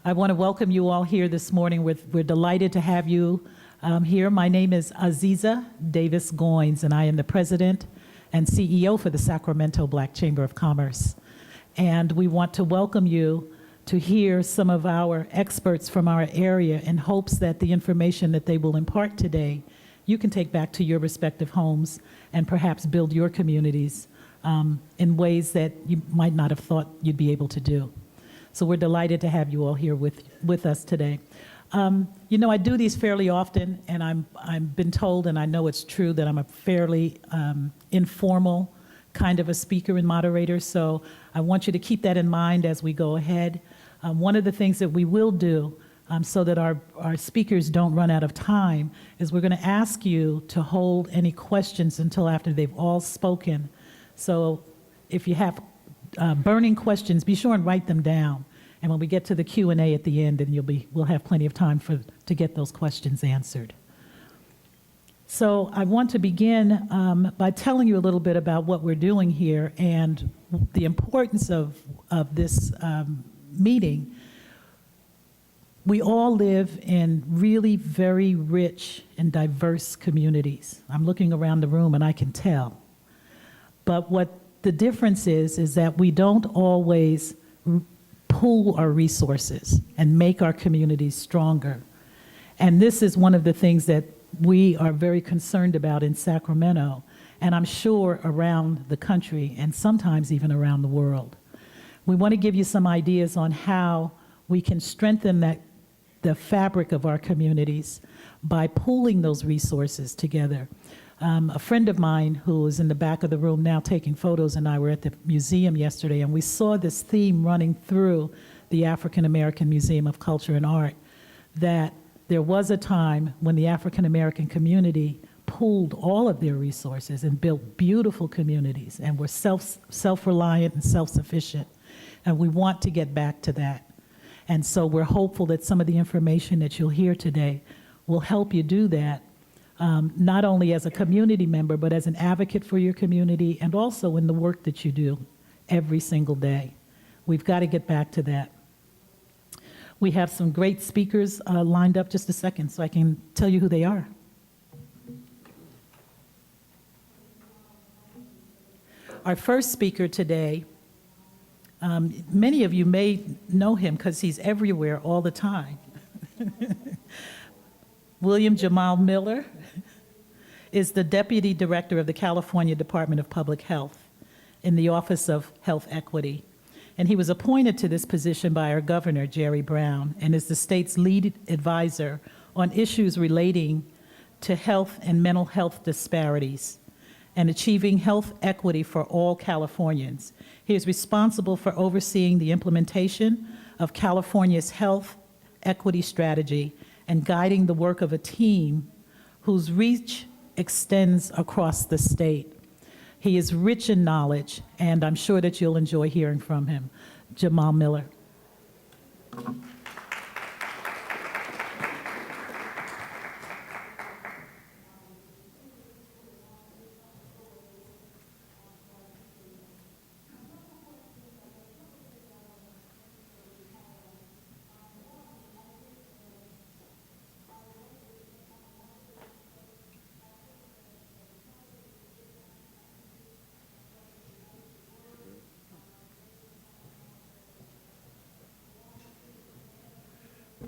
I want to welcome you all here this morning. We're delighted to have you here. My name is Aziza Davis Goins, and I am the president and CEO for the Sacramento Black Chamber of Commerce. And we want to welcome you to hear some of our experts from our area in hopes that the information that they will impart today, you can take back to your respective homes and perhaps build your communities in ways that you might not have thought you'd be able to do. So we're delighted to have you all here with us today. You know, I do these fairly often, and I've been told, and I know it's true, that I'm a fairly informal kind of a speaker and moderator, so I want you to keep that in mind as we go ahead. One of the things that we will do so that our speakers don't run out of time is we're going to ask you to hold any questions until after they've all spoken. So if you have burning questions, be sure and write them down. And when we get to the Q&A at the end, then we'll have plenty of time to get those questions answered. So I want to begin by telling you a little bit about what we're doing here and the importance of this meeting. We all live in really very rich and diverse communities. I'm looking around the room and I can tell. But what the difference is that we don't always pool our resources and make our communities stronger. And this is one of the things that we are very concerned about in Sacramento, and I'm sure around the country and sometimes even around the world. We want to give you some ideas on how we can strengthen the fabric of our communities by pooling those resources together. A friend of mine who is in the back of the room now taking photos and I were at the museum yesterday, and we saw this theme running through the African American Museum of Culture and Art, that there was a time when the African American community pooled all of their resources and built beautiful communities and were self-reliant and self-sufficient. And we want to get back to that. And so we're hopeful that some of the information that you'll hear today will help you do that. Not only as a community member, but as an advocate for your community and also in the work that you do every single day. We've got to get back to that. We have some great speakers lined up. Just a second so I can tell you who they are. Our first speaker today, many of you may know him because he's everywhere all the time. William Jamal Miller is the Deputy Director of the California Department of Public Health in the Office of Health Equity. And he was appointed to this position by our governor, Jerry Brown, and is the state's lead advisor on issues relating to health and mental health disparities and achieving health equity for all Californians. He is responsible for overseeing the implementation of California's health equity strategy and guiding the work of a team whose reach extends across the state. He is rich in knowledge, and I'm sure that you'll enjoy hearing from him. Jamal Miller.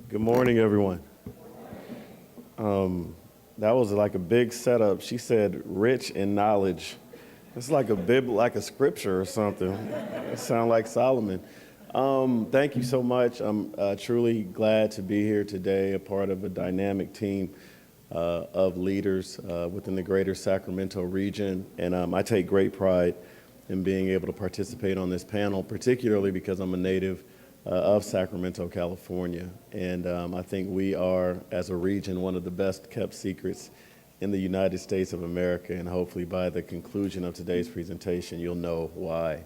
Good morning, everyone. That was like a big setup. She said, rich in knowledge. It's like like a scripture or something. It sounds like Solomon. Thank you so much. I'm truly glad to be here today, a part of a dynamic team of leaders within the greater Sacramento region. And I take great pride in being able to participate on this panel, particularly because I'm a native of Sacramento, California. And I think we are, as a region, one of the best kept secrets in the United States of America. And hopefully by the conclusion of today's presentation, you'll know why.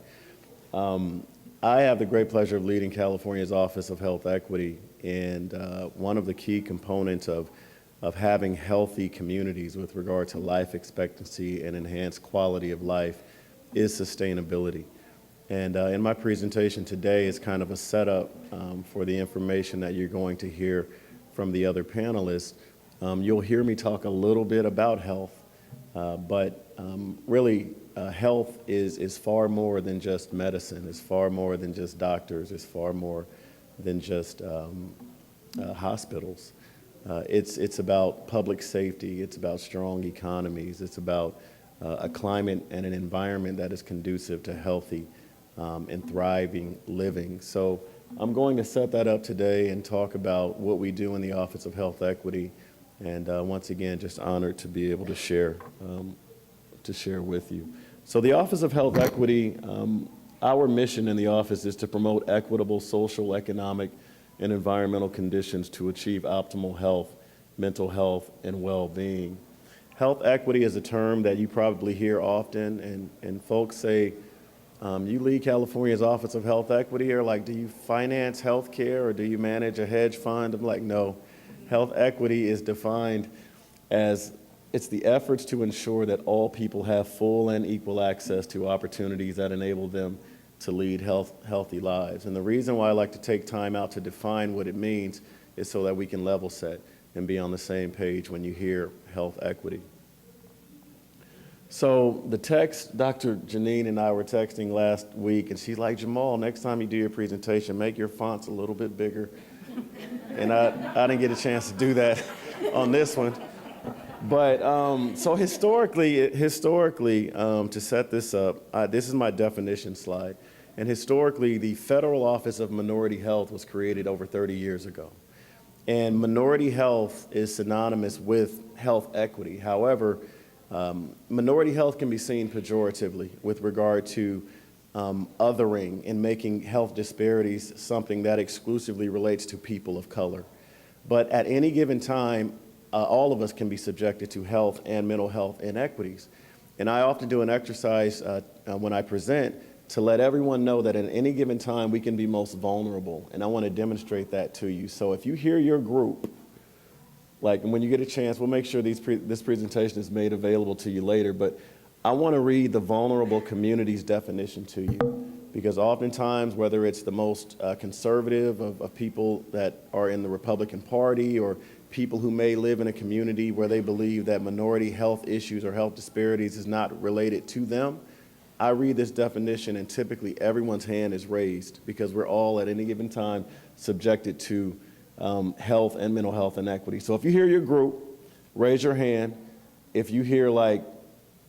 I have the great pleasure of leading California's Office of Health Equity. And one of the key components of having healthy communities with regard to life expectancy and enhanced quality of life is sustainability. And in my presentation today is kind of a setup for the information that you're going to hear from the other panelists. You'll hear me talk a little bit about health, but really health is far more than just medicine. It's far more than just doctors. It's far more than just hospitals. It's about public safety. It's about strong economies. It's about a climate and an environment that is conducive to healthy and thriving living. So I'm going to set that up today and talk about what we do in the Office of Health Equity. And once again, just honored to be able to share with you. So the Office of Health Equity, our mission in the office is to promote equitable social, economic, and environmental conditions to achieve optimal health, mental health, and well-being. Health equity is a term that you probably hear often, and folks say, you lead California's Office of Health Equity, or like, do you finance health care, or do you manage a hedge fund? I'm like, no. Health equity is defined as it's the efforts to ensure that all people have full and equal access to opportunities that enable them to lead healthy lives. And the reason why I like to take time out to define what it means is so that we can level set and be on the same page when you hear health equity. So the text, Dr. Janine and I were texting last week, and she's like, Jamal, next time you do your presentation, make your fonts a little bit bigger. And I didn't get a chance to do that on this one. But so historically, to set this up, this is my definition slide. And historically, the Federal Office of Minority Health was created over 30 years ago. And minority health is synonymous with health equity. However, minority health can be seen pejoratively with regard to othering and making health disparities something that exclusively relates to people of color. But at any given time, all of us can be subjected to health and mental health inequities. And I often do an exercise when I present to let everyone know that at any given time we can be most vulnerable. And I want to demonstrate that to you. So if you hear your group, like when you get a chance, we'll make sure this presentation is made available to you later, but I want to read the vulnerable communities definition to you, because oftentimes, whether it's the most conservative of people that are in the Republican Party, or people who may live in a community where they believe that minority health issues or health disparities is not related to them, I read this definition and typically everyone's hand is raised, because we're all at any given time subjected to health and mental health inequity. So if you hear your group, raise your hand. If you hear like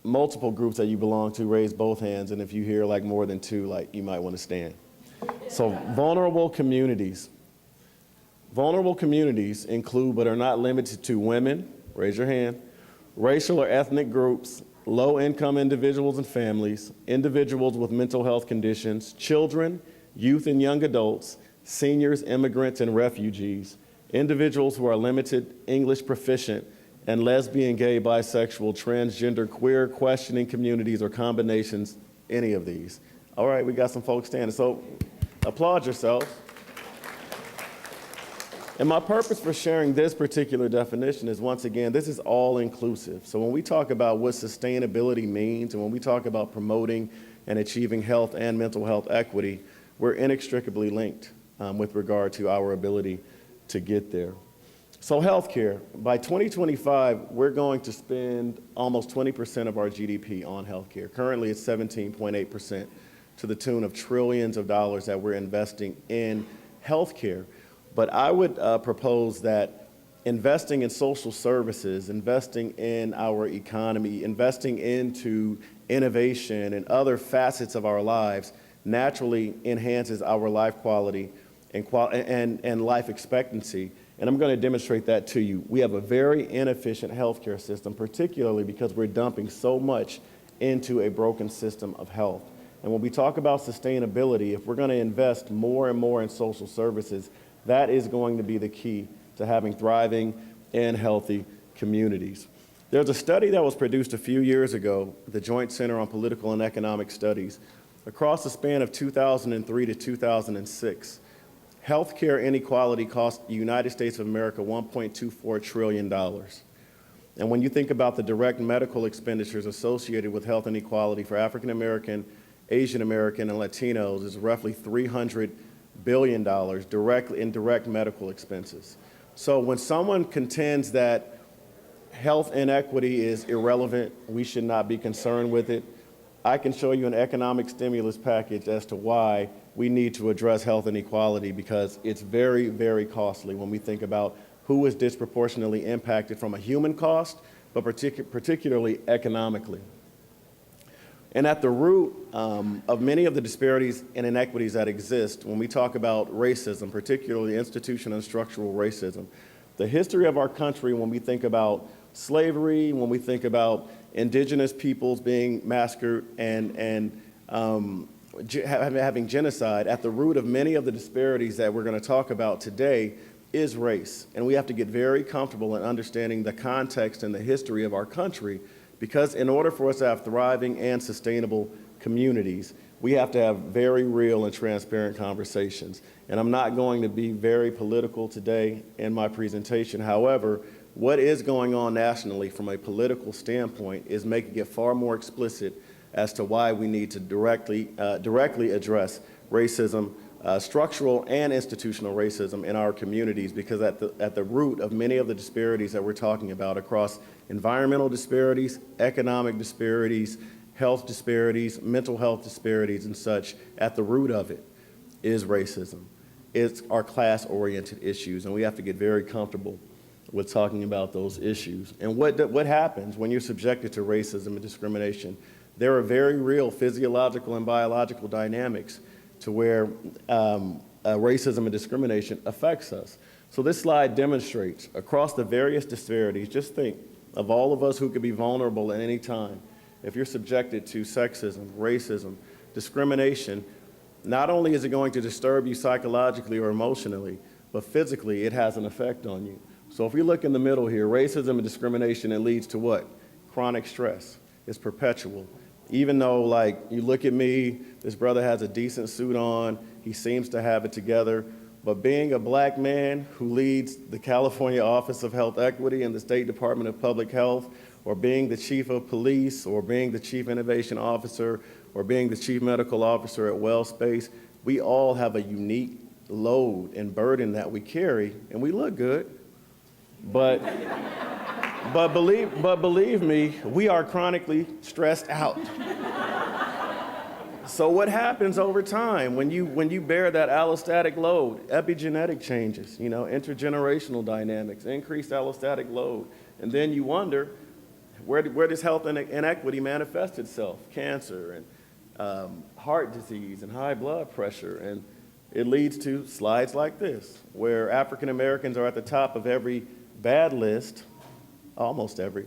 multiple groups that you belong to, raise both hands. And if you hear like more than two, like you might want to stand. So vulnerable communities. Vulnerable communities include but are not limited to women, raise your hand, racial or ethnic groups, low-income individuals and families, individuals with mental health conditions, children, youth and young adults, seniors, immigrants, and refugees, individuals who are limited English proficient, and lesbian, gay, bisexual, transgender, queer, questioning communities, or combinations, any of these. All right, we got some folks standing, so applaud yourselves. And my purpose for sharing this particular definition is, once again, this is all inclusive. So when we talk about what sustainability means, and when we talk about promoting and achieving health and mental health equity, we're inextricably linked with regard to our ability to get there. So healthcare, by 2025, we're going to spend almost 20% of our GDP on healthcare. Currently, it's 17.8%, to the tune of trillions of dollars that we're investing in healthcare. But I would propose that investing in social services, investing in our economy, investing into innovation and other facets of our lives naturally enhances our life quality and life expectancy. And I'm going to demonstrate that to you. We have a very inefficient healthcare system, particularly because we're dumping so much into a broken system of health. And when we talk about sustainability, if we're going to invest more and more in social services, that is going to be the key to having thriving and healthy communities. There's a study that was produced a few years ago, the Joint Center on Political and Economic Studies. Across the span of 2003 to 2006, healthcare inequality cost the United States of America $1.24 trillion. And when you think about the direct medical expenditures associated with health inequality for African American Asian American, and Latinos is roughly $300 billion directly in direct medical expenses. So when someone contends that health inequity is irrelevant, we should not be concerned with it, I can show you an economic stimulus package as to why we need to address health inequality, because it's very, very costly when we think about who is disproportionately impacted from a human cost, but particularly economically. And at the root of many of the disparities and inequities that exist when we talk about racism, particularly institutional and structural racism, the history of our country, when we think about slavery, when we think about indigenous peoples being massacred and having genocide, at the root of many of the disparities that we're going to talk about today is race. And we have to get very comfortable in understanding the context and the history of our country, because in order for us to have thriving and sustainable communities, we have to have very real and transparent conversations. And I'm not going to be very political today in my presentation. However, what is going on nationally from a political standpoint is making it far more explicit as to why we need to directly address racism, structural and institutional racism in our communities, because at the root of many of the disparities that we're talking about across environmental disparities, economic disparities, health disparities, mental health disparities and such, at the root of it is racism. It's our class-oriented issues, and we have to get very comfortable with talking about those issues. And what happens when you're subjected to racism and discrimination? There are very real physiological and biological dynamics to where racism and discrimination affects us. So this slide demonstrates across the various disparities, just think of all of us who could be vulnerable at any time. If you're subjected to sexism, racism, discrimination, not only is it going to disturb you psychologically or emotionally, but physically it has an effect on you. So if we look in the middle here, racism and discrimination, it leads to what? Chronic stress. It's perpetual. Even though, like, you look at me, this brother has a decent suit on, he seems to have it together, but being a black man who leads the California Office of Health Equity and the State Department of Public Health, or being the chief of police, or being the chief innovation officer, or being the chief medical officer at WellSpace, we all have a unique load and burden that we carry, and we look good. But believe me, we are chronically stressed out. So what happens over time when you bear that allostatic load? Epigenetic changes, intergenerational dynamics, increased allostatic load. And then you wonder, where does health inequity manifest itself? Cancer and heart disease and high blood pressure. And it leads to slides like this, where African Americans are at the top of every bad list, almost every,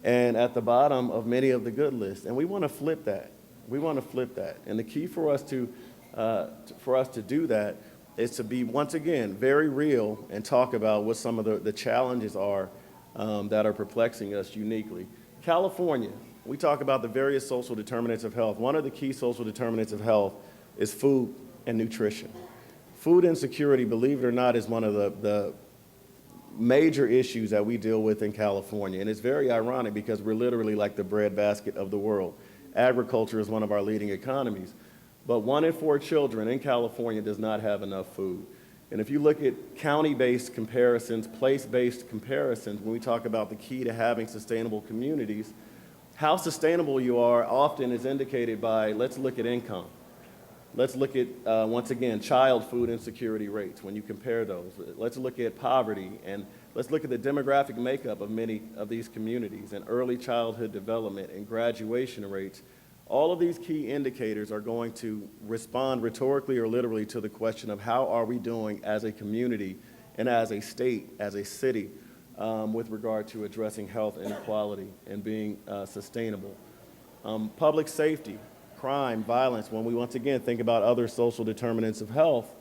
and at the bottom of many of the good lists. And we want to flip that. We want to flip that. And the key for us to do that is to be, once again, very real and talk about what some of the challenges are that are perplexing us uniquely. California, we talk about the various social determinants of health. One of the key social determinants of health is food and nutrition. Food insecurity, believe it or not, is one of the major issues that we deal with in California. And it's very ironic because we're literally like the breadbasket of the world. Agriculture is one of our leading economies. But 1 in 4 children in California does not have enough food. And if you look at county-based comparisons, place-based comparisons, when we talk about the key to having sustainable communities, how sustainable you are often is indicated by, let's look at income. Let's look at, once again, child food insecurity rates when you compare those. Let's look at poverty, and let's look at the demographic makeup of many of these communities and early childhood development and graduation rates. All of these key indicators are going to respond rhetorically or literally to the question of how are we doing as a community and as a state, as a city, with regard to addressing health inequality and being sustainable. Public safety, crime, violence, when we once again think about other social determinants of health,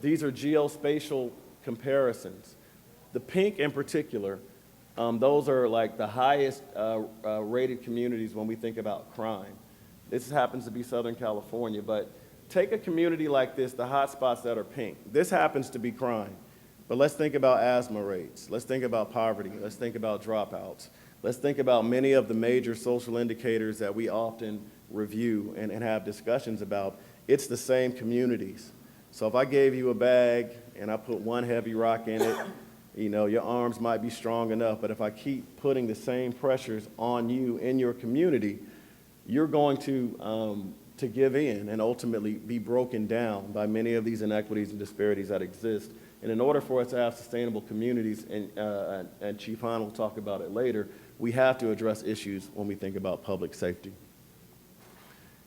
these are geospatial comparisons. The pink in particular, those are like the highest rated communities when we think about crime. This happens to be Southern California, but take a community like this, the hot spots that are pink. This happens to be crime, but let's think about asthma rates. Let's think about poverty. Let's think about dropouts. Let's think about many of the major social indicators that we often review and have discussions about, it's the same communities. So if I gave you a bag and I put one heavy rock in it, you know, your arms might be strong enough, but if I keep putting the same pressures on you in your community, you're going to give in and ultimately be broken down by many of these inequities and disparities that exist. And in order for us to have sustainable communities, and Chief Hahn will talk about it later, we have to address issues when we think about public safety.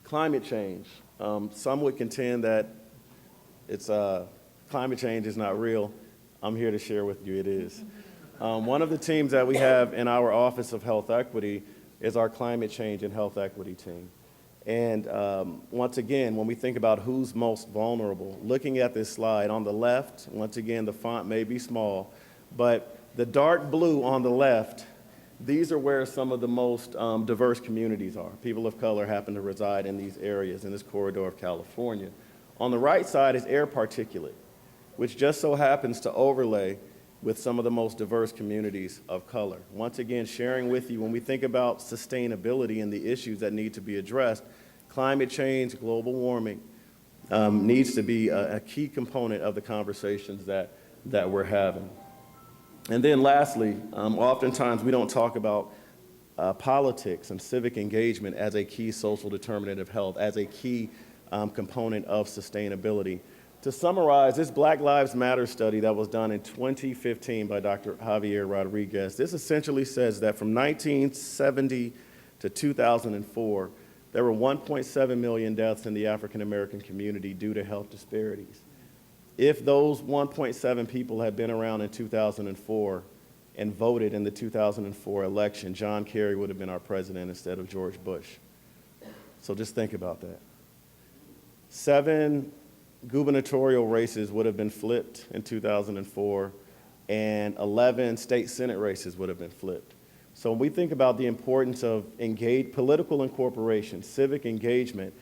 Climate change. Some would contend that climate change is not real. I'm here to share with you it is. One of the teams that we have in our Office of Health Equity is our Climate Change and Health Equity team. And once again, when we think about who's most vulnerable, looking at this slide on the left, once again, the font may be small, but the dark blue on the left, these are where some of the most diverse communities are. People of color happen to reside in these areas, in this corridor of California. On the right side is air particulate, which just so happens to overlay with some of the most diverse communities of color. Once again, sharing with you, when we think about sustainability and the issues that need to be addressed, climate change, global warming needs to be a key component of the conversations that we're having. And then lastly, oftentimes we don't talk about politics and civic engagement as a key social determinant of health, as a key component of sustainability. To summarize, this Black Lives Matter study that was done in 2015 by Dr. Javier Rodriguez, this essentially says that from 1970 to 2004, there were 1.7 million deaths in the African American community due to health disparities. If those 1.7 people had been around in 2004 and voted in the 2004 election, John Kerry would have been our president instead of George Bush. So just think about that. 7 gubernatorial races would have been flipped in 2004, and 11 state senate races would have been flipped. So when we think about the importance of political incorporation, civic engagement,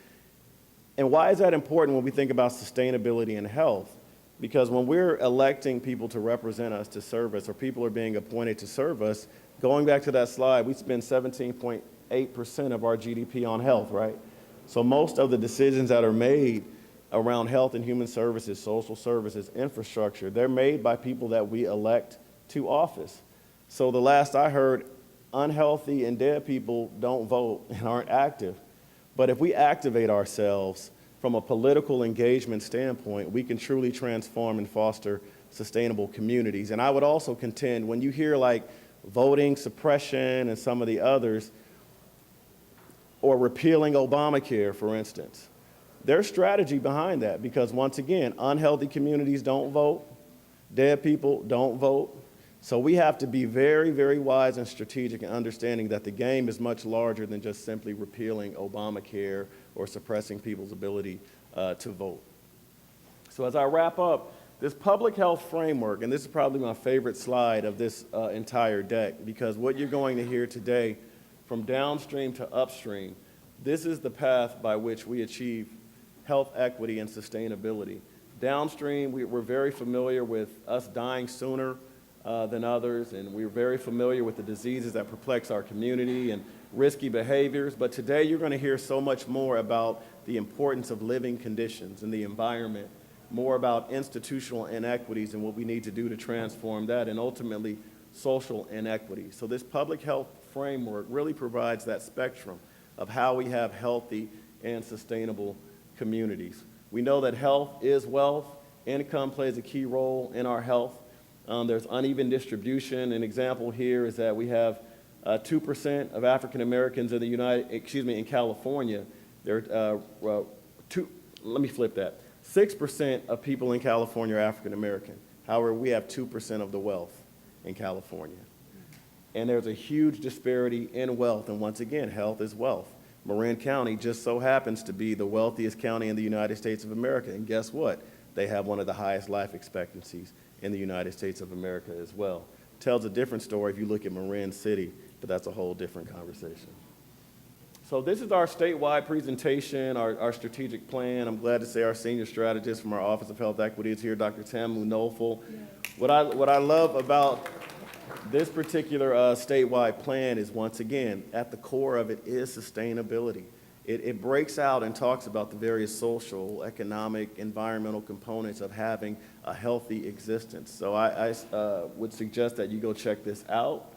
and why is that important when we think about sustainability and health? Because when we're electing people to represent us, to serve us, or people are being appointed to serve us, going back to that slide, we spend 17.8% of our GDP on health, right? So most of the decisions that are made around health and human services, social services, infrastructure, they're made by people that we elect to office. So the last I heard, unhealthy and dead people don't vote and aren't active. But if we activate ourselves from a political engagement standpoint, we can truly transform and foster sustainable communities. And I would also contend, when you hear like voting suppression and some of the others, or repealing Obamacare, for instance, there's strategy behind that, because once again, unhealthy communities don't vote, dead people don't vote. So we have to be very, very wise and strategic in understanding that the game is much larger than just simply repealing Obamacare or suppressing people's ability to vote. So as I wrap up, this public health framework, and this is probably my favorite slide of this entire deck, because what you're going to hear today, from downstream to upstream, this is the path by which we achieve health equity and sustainability. Downstream, we're very familiar with us dying sooner than others, and we're very familiar with the diseases that perplex our community and risky behaviors. But today you're going to hear so much more about the importance of living conditions and the environment, more about institutional inequities and what we need to do to transform that, and ultimately social inequities. So this public health framework really provides that spectrum of how we have healthy and sustainable communities. We know that health is wealth. Income plays a key role in our health. There's uneven distribution. An example here is that we have 2% of African Americans in California. Let me flip that. 6% of people in California are African American. However, we have 2% of the wealth in California. And there's a huge disparity in wealth. And once again, health is wealth. Marin County just so happens to be the wealthiest county in the United States of America. And guess what? They have one of the highest life expectancies in the United States of America as well. Tells a different story if you look at Marin City, but that's a whole different conversation. So this is our statewide presentation, our strategic plan. I'm glad to say our senior strategist from our Office of Health Equity is here, Dr. Tamu Nolful. What I love about this particular statewide plan is, once again, at the core of it is sustainability. it breaks out and talks about the various social, economic, environmental components of having a healthy existence. So I would suggest that you go check this out.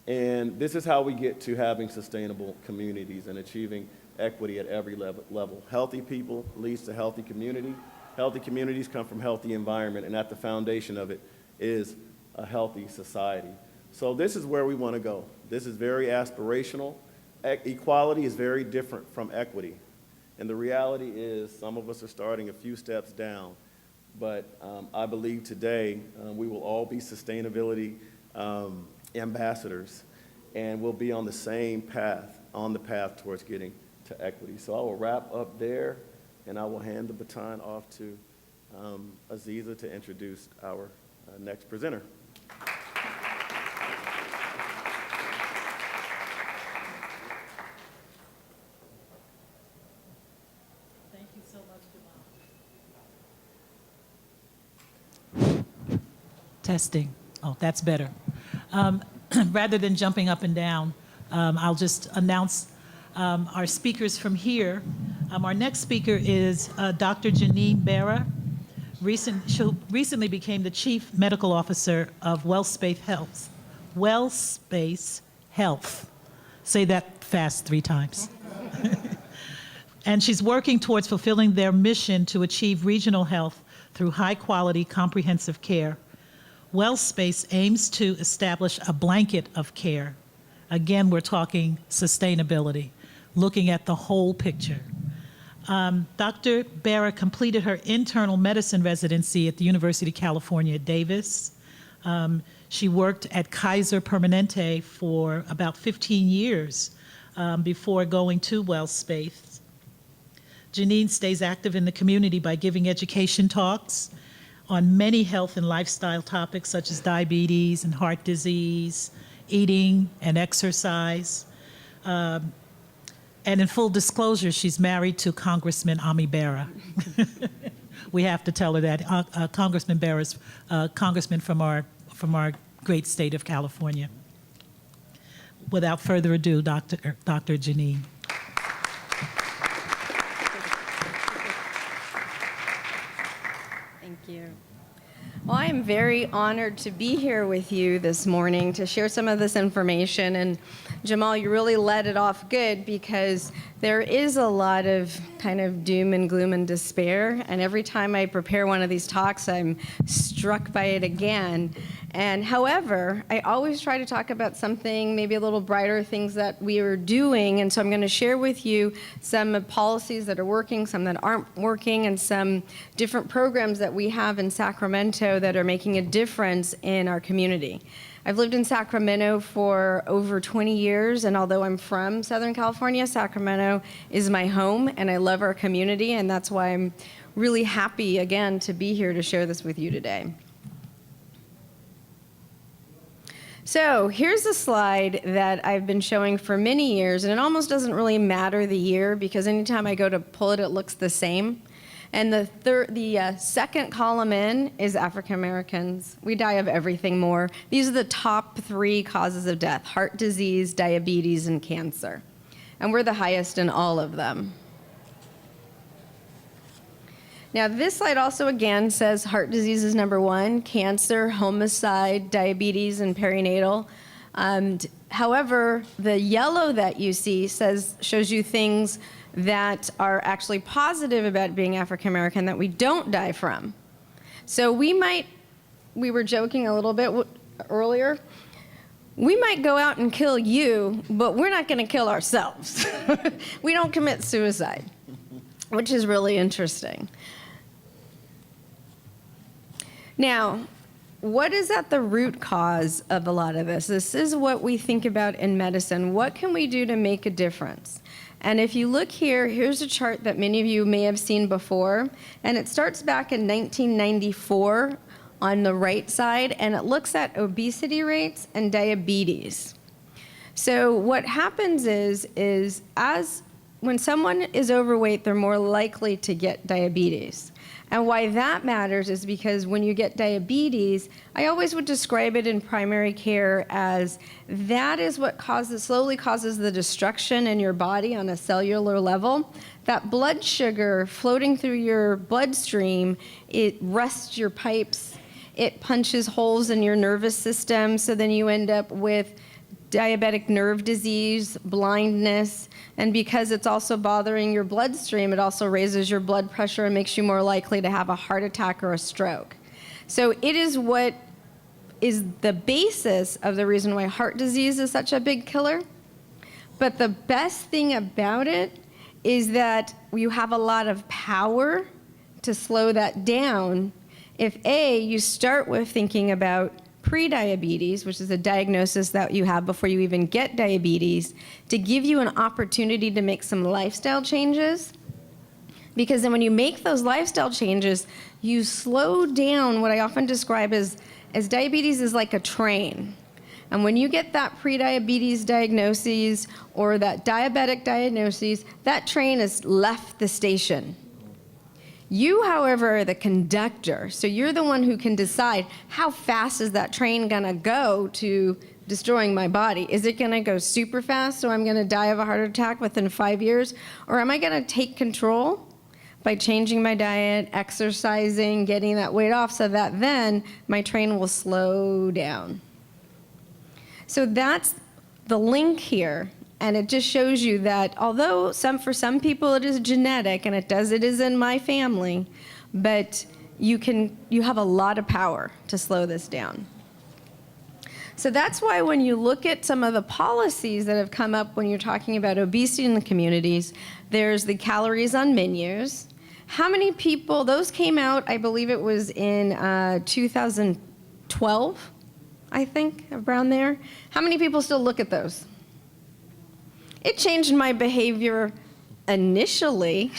And this is how we get to having sustainable communities and achieving equity at every level. Healthy people leads to healthy community. Healthy communities come from healthy environment, and at the foundation of it is a healthy society. So this is where we want to go. This is very aspirational. Equality is very different from equity. And the reality is some of us are starting a few steps down. But I believe today we will all be sustainability ambassadors, and we'll be on the same path, on the path towards getting to equity. So I will wrap up there, and I will hand the baton off to Aziza to introduce our next presenter. Thank you so much, Jamal. Testing. Oh, that's better. Rather than jumping up and down, I'll just announce our speakers from here. Our next speaker is Dr. Janine Berra. She recently became the Chief Medical Officer of WellSpace Health. WellSpace Health. Say that fast 3 times. And she's working towards fulfilling their mission to achieve regional health through high-quality, comprehensive care. WellSpace aims to establish a blanket of care. Again, we're talking sustainability, looking at the whole picture. Dr. Berra completed her internal medicine residency at the University of California, Davis. She worked at Kaiser Permanente for about 15 years before going to WellSpace. Janine stays active in the community by giving education talks on many health and lifestyle topics such as diabetes and heart disease, eating and exercise. And in full disclosure, she's married to Congressman Ami Berra. We have to tell her that. Congressman Berra's congressman from our great state of California. Without further ado, Dr. Janine. Thank you. Well, I am very honored to be here with you this morning to share some of this information. And Jamal, you really led it off good because there is a lot of kind of doom and gloom and despair. And every time I prepare one of these talks, I'm struck by it again. And however, I always try to talk about something, maybe a little brighter, things that we are doing. And so I'm going to share with you some policies that are working, some that aren't working, and some different programs that we have in Sacramento that are making a difference in our community. I've lived in Sacramento for over 20 years, and although I'm from Southern California, Sacramento is my home, and I love our community, and that's why I'm really happy, again, to be here to share this with you today. So here's a slide that I've been showing for many years, and it almost doesn't really matter the year because anytime I go to pull it, it looks the same. And the second column in is African Americans. We die of everything more. These are the top 3 causes of death: heart disease, diabetes, and cancer. And we're the highest in all of them. Now, this slide also, again, says heart disease is number 1, cancer, homicide, diabetes, and perinatal. However, the yellow that you see shows you things that are actually positive about being African American that we don't die from. So we were joking a little bit earlier, we might go out and kill you, but we're not going to kill ourselves. We don't commit suicide, which is really interesting. Now, what is at the root cause of a lot of this? This is what we think about in medicine. What can we do to make a difference? And if you look here, here's a chart that many of you may have seen before, and it starts back in 1994 on the right side, and it looks at obesity rates and diabetes. So what happens is when someone is overweight, they're more likely to get diabetes. And why that matters is because when you get diabetes, I always would describe it in primary care as that is what slowly causes the destruction in your body on a cellular level. That blood sugar floating through your bloodstream, it rusts your pipes, it punches holes in your nervous system, so then you end up with diabetic nerve disease, blindness, and because it's also bothering your bloodstream, it also raises your blood pressure and makes you more likely to have a heart attack or a stroke. So it is what is the basis of the reason why heart disease is such a big killer. But the best thing about it is that you have a lot of power to slow that down if you start with thinking about prediabetes, which is a diagnosis that you have before you even get diabetes, to give you an opportunity to make some lifestyle changes. Because then when you make those lifestyle changes, you slow down what I often describe as diabetes is like a train. And when you get that prediabetes diagnosis or that diabetic diagnosis, that train has left the station. You, however, are the conductor, so you're the one who can decide how fast is that train gonna go to destroying my body. Is it gonna go super fast so I'm gonna die of a heart attack within 5 years? Or am I gonna take control by changing my diet, exercising, getting that weight off so that then my train will slow down? So that's the link here. And it just shows you that although for some people it is genetic, and it is in my family, but you have a lot of power to slow this down. So that's why when you look at some of the policies that have come up when you're talking about obesity in the communities, there's the calories on menus. How many people, those came out, I believe it was in 2012, I think, around there. How many people still look at those? It changed my behavior initially.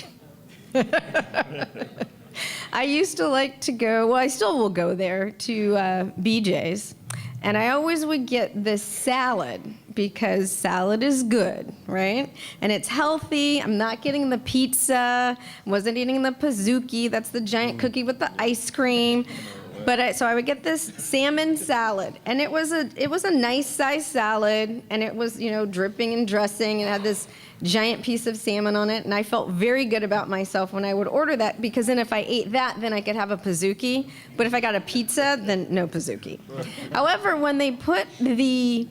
I used to like to go, well, I still will go there, to BJ's. And I always would get this salad because salad is good, right? And it's healthy. I'm not getting the pizza. Wasn't eating the Pizookie. That's the giant cookie with the ice cream. But so I would get this salmon salad, and it was a nice size salad, and it was, dripping in dressing, and had this giant piece of salmon on it, and I felt very good about myself when I would order that, because then if I ate that, then I could have a Pizookie. But if I got a pizza, then no Pizookie. However, when they put the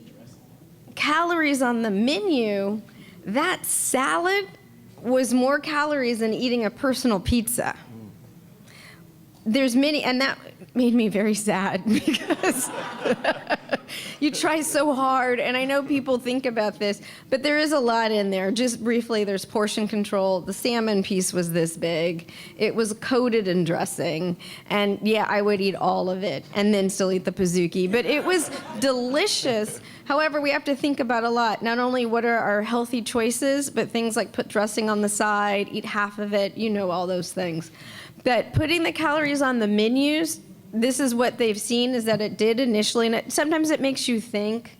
calories on the menu, that salad was more calories than eating a personal pizza. There's many, and that made me very sad because you try so hard, and I know people think about this, but there is a lot in there. Just briefly, there's portion control. The salmon piece was this big. It was coated in dressing, and yeah, I would eat all of it and then still eat the Pizookie, but it was delicious. However, we have to think about a lot. Not only what are our healthy choices, but things like put dressing on the side, eat half of it, all those things. But putting the calories on the menus, this is what they've seen is that it did initially, and sometimes it makes you think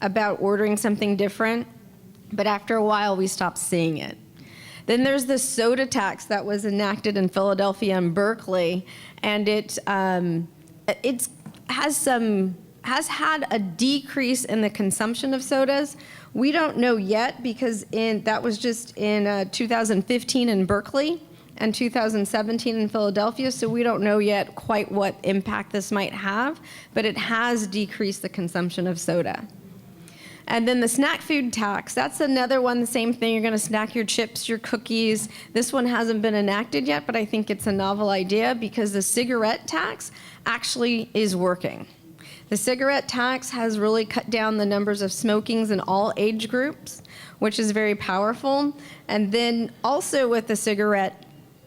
about ordering something different, but after a while we stop seeing it. Then there's the soda tax that was enacted in Philadelphia and Berkeley, and it has had a decrease in the consumption of sodas. We don't know yet because that was just in 2015 in Berkeley and 2017 in Philadelphia, so we don't know yet quite what impact this might have, but it has decreased the consumption of soda. And then the snack food tax, that's another one, the same thing. You're gonna snack your chips, your cookies. This one hasn't been enacted yet, but I think it's a novel idea because the cigarette tax actually is working. The cigarette tax has really cut down the numbers of smokings in all age groups, which is very powerful. And then also with the cigarette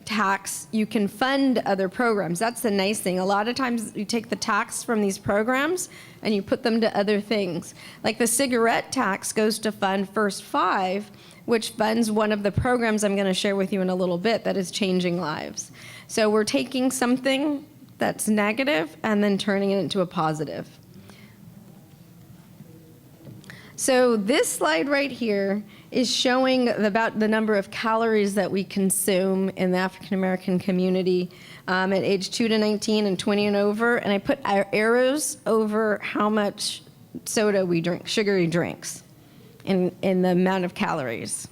tax, you can fund other programs. That's the nice thing. A lot of times you take the tax from these programs and you put them to other things. Like the cigarette tax goes to fund First Five, which funds one of the programs I'm going to share with you in a little bit that is changing lives. So we're taking something that's negative and then turning it into a positive. So this slide right here is showing about the number of calories that we consume in the African American community at age 2 to 19 and 20 and over. And I put our arrows over how much soda we drink, sugary drinks, in the amount of calories.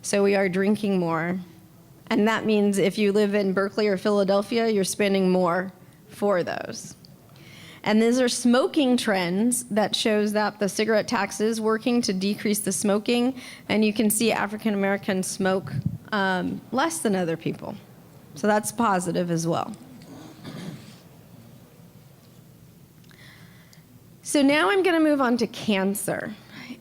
So we are drinking more. And that means if you live in Berkeley or Philadelphia, you're spending more for those. And these are smoking trends that shows that the cigarette tax is working to decrease the smoking. And you can see African Americans smoke less than other people. So that's positive as well. So now I'm going to move on to cancer.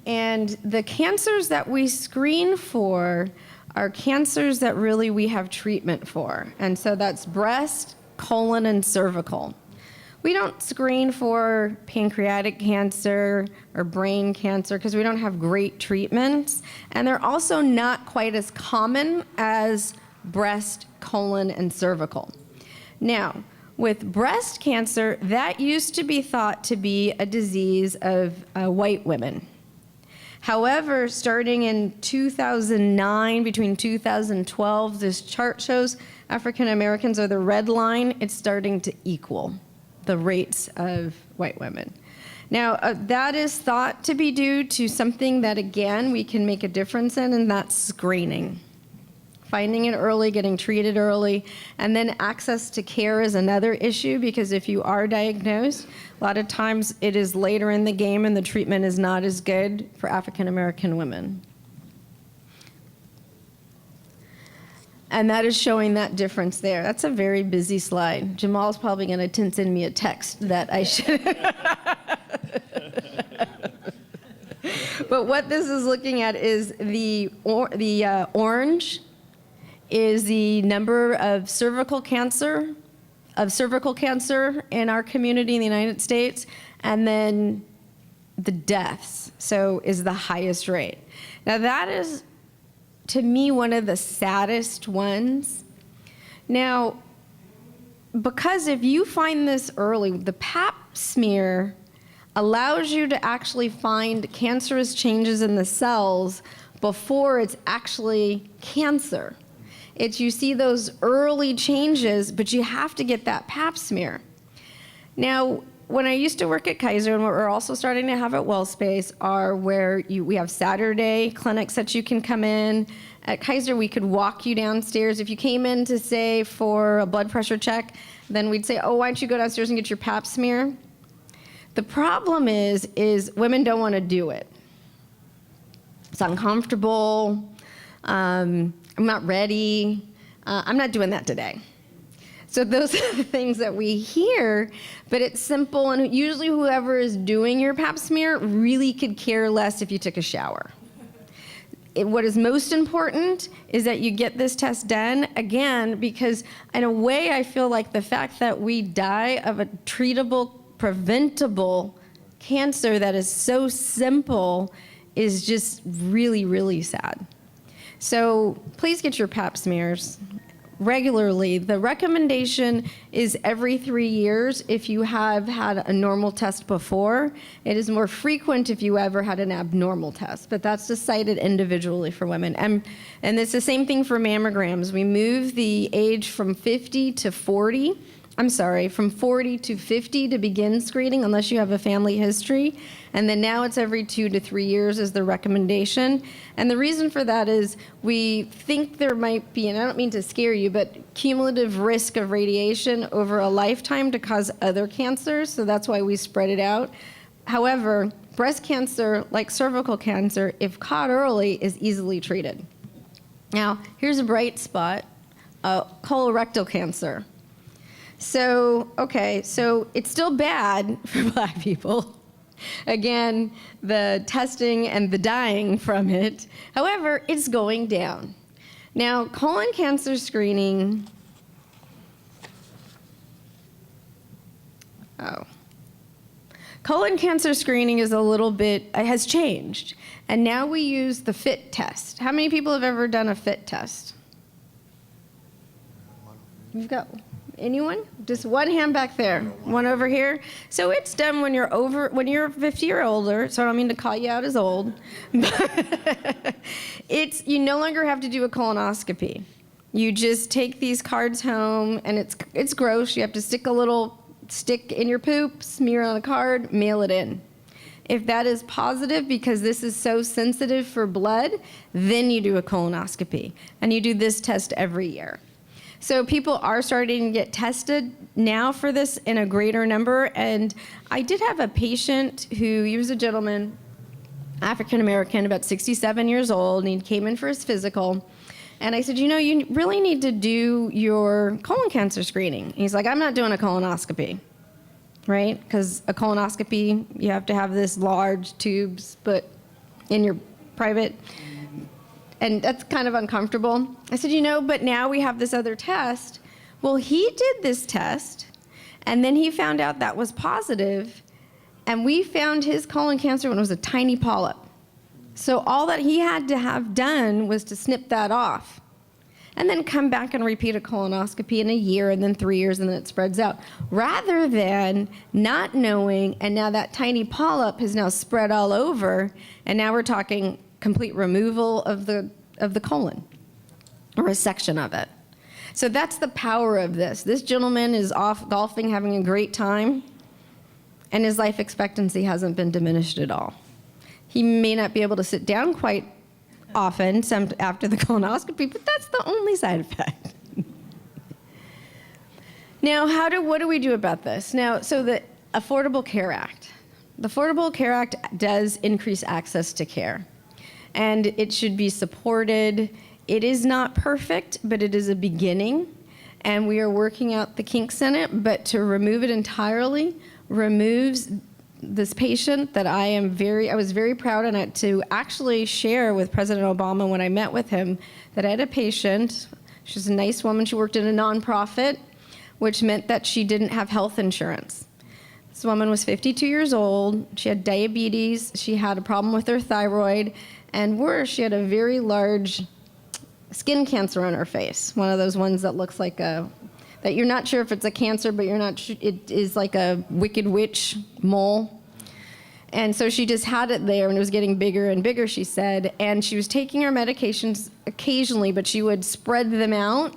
And the cancers that we screen for are cancers that really we have treatment for. And so that's breast, colon, and cervical. We don't screen for pancreatic cancer or brain cancer because we don't have great treatments. And they're also not quite as common as breast, colon, and cervical. Now, with breast cancer, that used to be thought to be a disease of white women. However, starting in 2009, between 2012, this chart shows African Americans are the red line. It's starting to equal the rates of white women. Now, that is thought to be due to something that, again, we can make a difference in, and that's screening. Finding it early, getting treated early, and then access to care is another issue because if you are diagnosed, a lot of times it is later in the game and the treatment is not as good for African American women. And that is showing that difference there. That's a very busy slide. Jamal's probably going to send me a text that I should. But what this is looking at is the orange is the number of cervical cancer in our community in the United States, and then the deaths, so is the highest rate. Now that is, to me, one of the saddest ones. Now, because if you find this early, the Pap smear allows you to actually find cancerous changes in the cells before it's actually cancer. It's you see those early changes, but you have to get that Pap smear. Now, when I used to work at Kaiser, and what we're also starting to have at WellSpace are where we have Saturday clinics that you can come in. At Kaiser, we could walk you downstairs. If you came in to say for a blood pressure check, then we'd say, oh, why don't you go downstairs and get your Pap smear? The problem is women don't want to do it. It's uncomfortable. I'm not ready. I'm not doing that today. So those are the things that we hear, but it's simple, and usually whoever is doing your Pap smear really could care less if you took a shower. What is most important is that you get this test done, again, because in a way I feel like the fact that we die of a treatable, preventable cancer that is so simple is just really, really sad. So please get your Pap smears regularly. The recommendation is every 3 years if you have had a normal test before. It is more frequent if you ever had an abnormal test, but that's decided individually for women. And it's the same thing for mammograms. We move the age from 40 to 50 to begin screening unless you have a family history. And then now it's every 2 to 3 years is the recommendation. And the reason for that is we think there might be, and I don't mean to scare you, but cumulative risk of radiation over a lifetime to cause other cancers. So that's why we spread it out. However, breast cancer, like cervical cancer, if caught early, is easily treated. Now, here's a bright spot, colorectal cancer. So it's still bad for Black people. Again, the testing and the dying from it. However, it's going down. Now, colon cancer screening. Colon cancer screening is a little bit, has changed. And now we use the FIT test. How many people have ever done a FIT test? You've got Anyone? Just one hand back there, one over here. So it's done when you're 50 or older. So I don't mean to call you out as old. But you no longer have to do a colonoscopy. You just take these cards home, and it's gross. You have to stick a little stick in your poop, smear on a card, mail it in. If that is positive, because this is so sensitive for blood, then you do a colonoscopy. And you do this test every year. So people are starting to get tested now for this in a greater number. And I did have a patient he was a gentleman, African American, about 67 years old, and he came in for his physical. And I said, you really need to do your colon cancer screening. And he's like, I'm not doing a colonoscopy, right? Because a colonoscopy, you have to have this large tubes put in your private, and that's kind of uncomfortable. I said, but now we have this other test. Well, he did this test, and then he found out that was positive, and we found his colon cancer when it was a tiny polyp. So all that he had to have done was to snip that off, and then come back and repeat a colonoscopy in a year, and then 3 years, and then it spreads out. Rather than not knowing, and now that tiny polyp has now spread all over, and now we're talking complete removal of the colon, or a section of it. So that's the power of this. This gentleman is off golfing, having a great time, and his life expectancy hasn't been diminished at all. He may not be able to sit down quite often after the colonoscopy, but that's the only side effect. Now, what do we do about this? Now, so the Affordable Care Act. The Affordable Care Act does increase access to care, and it should be supported. It is not perfect, but it is a beginning, and we are working out the kinks in it, but to remove it entirely removes this patient that I was very proud to actually share with President Obama when I met with him that I had a patient. She's a nice woman. She worked in a nonprofit, which meant that she didn't have health insurance. This woman was 52 years old. She had diabetes. She had a problem with her thyroid, and worse, she had a very large skin cancer on her face. One of those ones that looks like that you're not sure if it's a cancer, but you're not sure, it is like a wicked witch mole. And so she just had it there, and it was getting bigger and bigger, she said. And she was taking her medications occasionally, but she would spread them out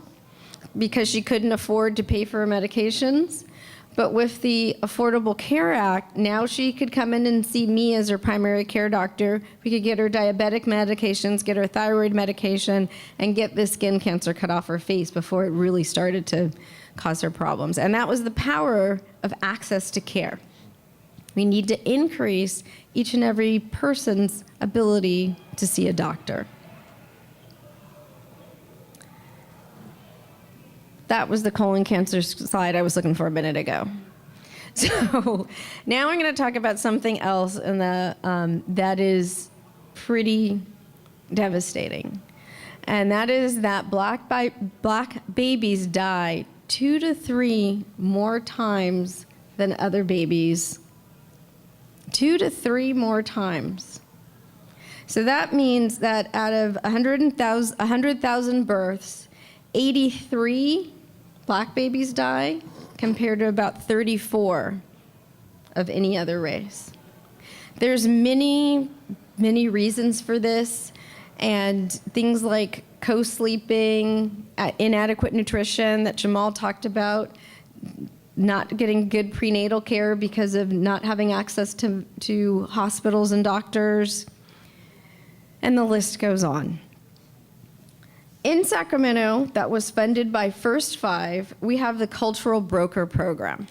because she couldn't afford to pay for her medications. But with the Affordable Care Act, now she could come in and see me as her primary care doctor. We could get her diabetic medications, get her thyroid medication, and get this skin cancer cut off her face before it really started to cause her problems. And that was the power of access to care. We need to increase each and every person's ability to see a doctor. That was the colon cancer slide I was looking for a minute ago. So now I'm going to talk about something else that is pretty devastating. And that is that black babies die 2 to 3 more times than other babies. 2 to 3 more times. So that means that out of 100,000 births, 83 black babies die compared to about 34 of any other race. There's many reasons for this, and things like co-sleeping, inadequate nutrition that Jamal talked about, not getting good prenatal care because of not having access to hospitals and doctors, and the list goes on. In Sacramento, that was funded by First Five, we have the Cultural Broker Program.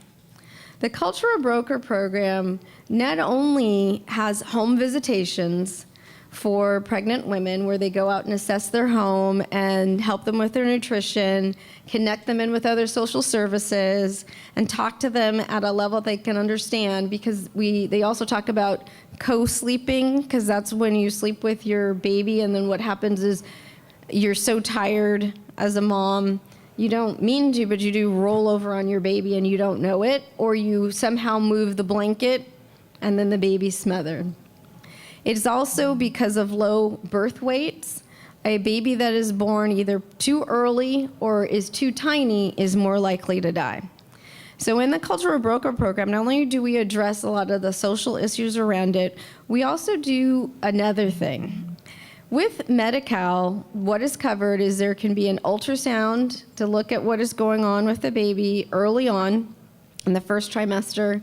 The Cultural Broker Program not only has home visitations for pregnant women where they go out and assess their home and help them with their nutrition, connect them in with other social services, and talk to them at a level they can understand, because they also talk about co-sleeping, because that's when you sleep with your baby, and then what happens is you're so tired as a mom, you don't mean to, but you do roll over on your baby and you don't know it, or you somehow move the blanket and then the baby's smothered. It's also because of low birth weights. a baby that is born either too early or is too tiny is more likely to die. So in the Cultural Broker Program, not only do we address a lot of the social issues around it, we also do another thing. With Medi-Cal, what is covered is there can be an ultrasound to look at what is going on with the baby early on in the first trimester,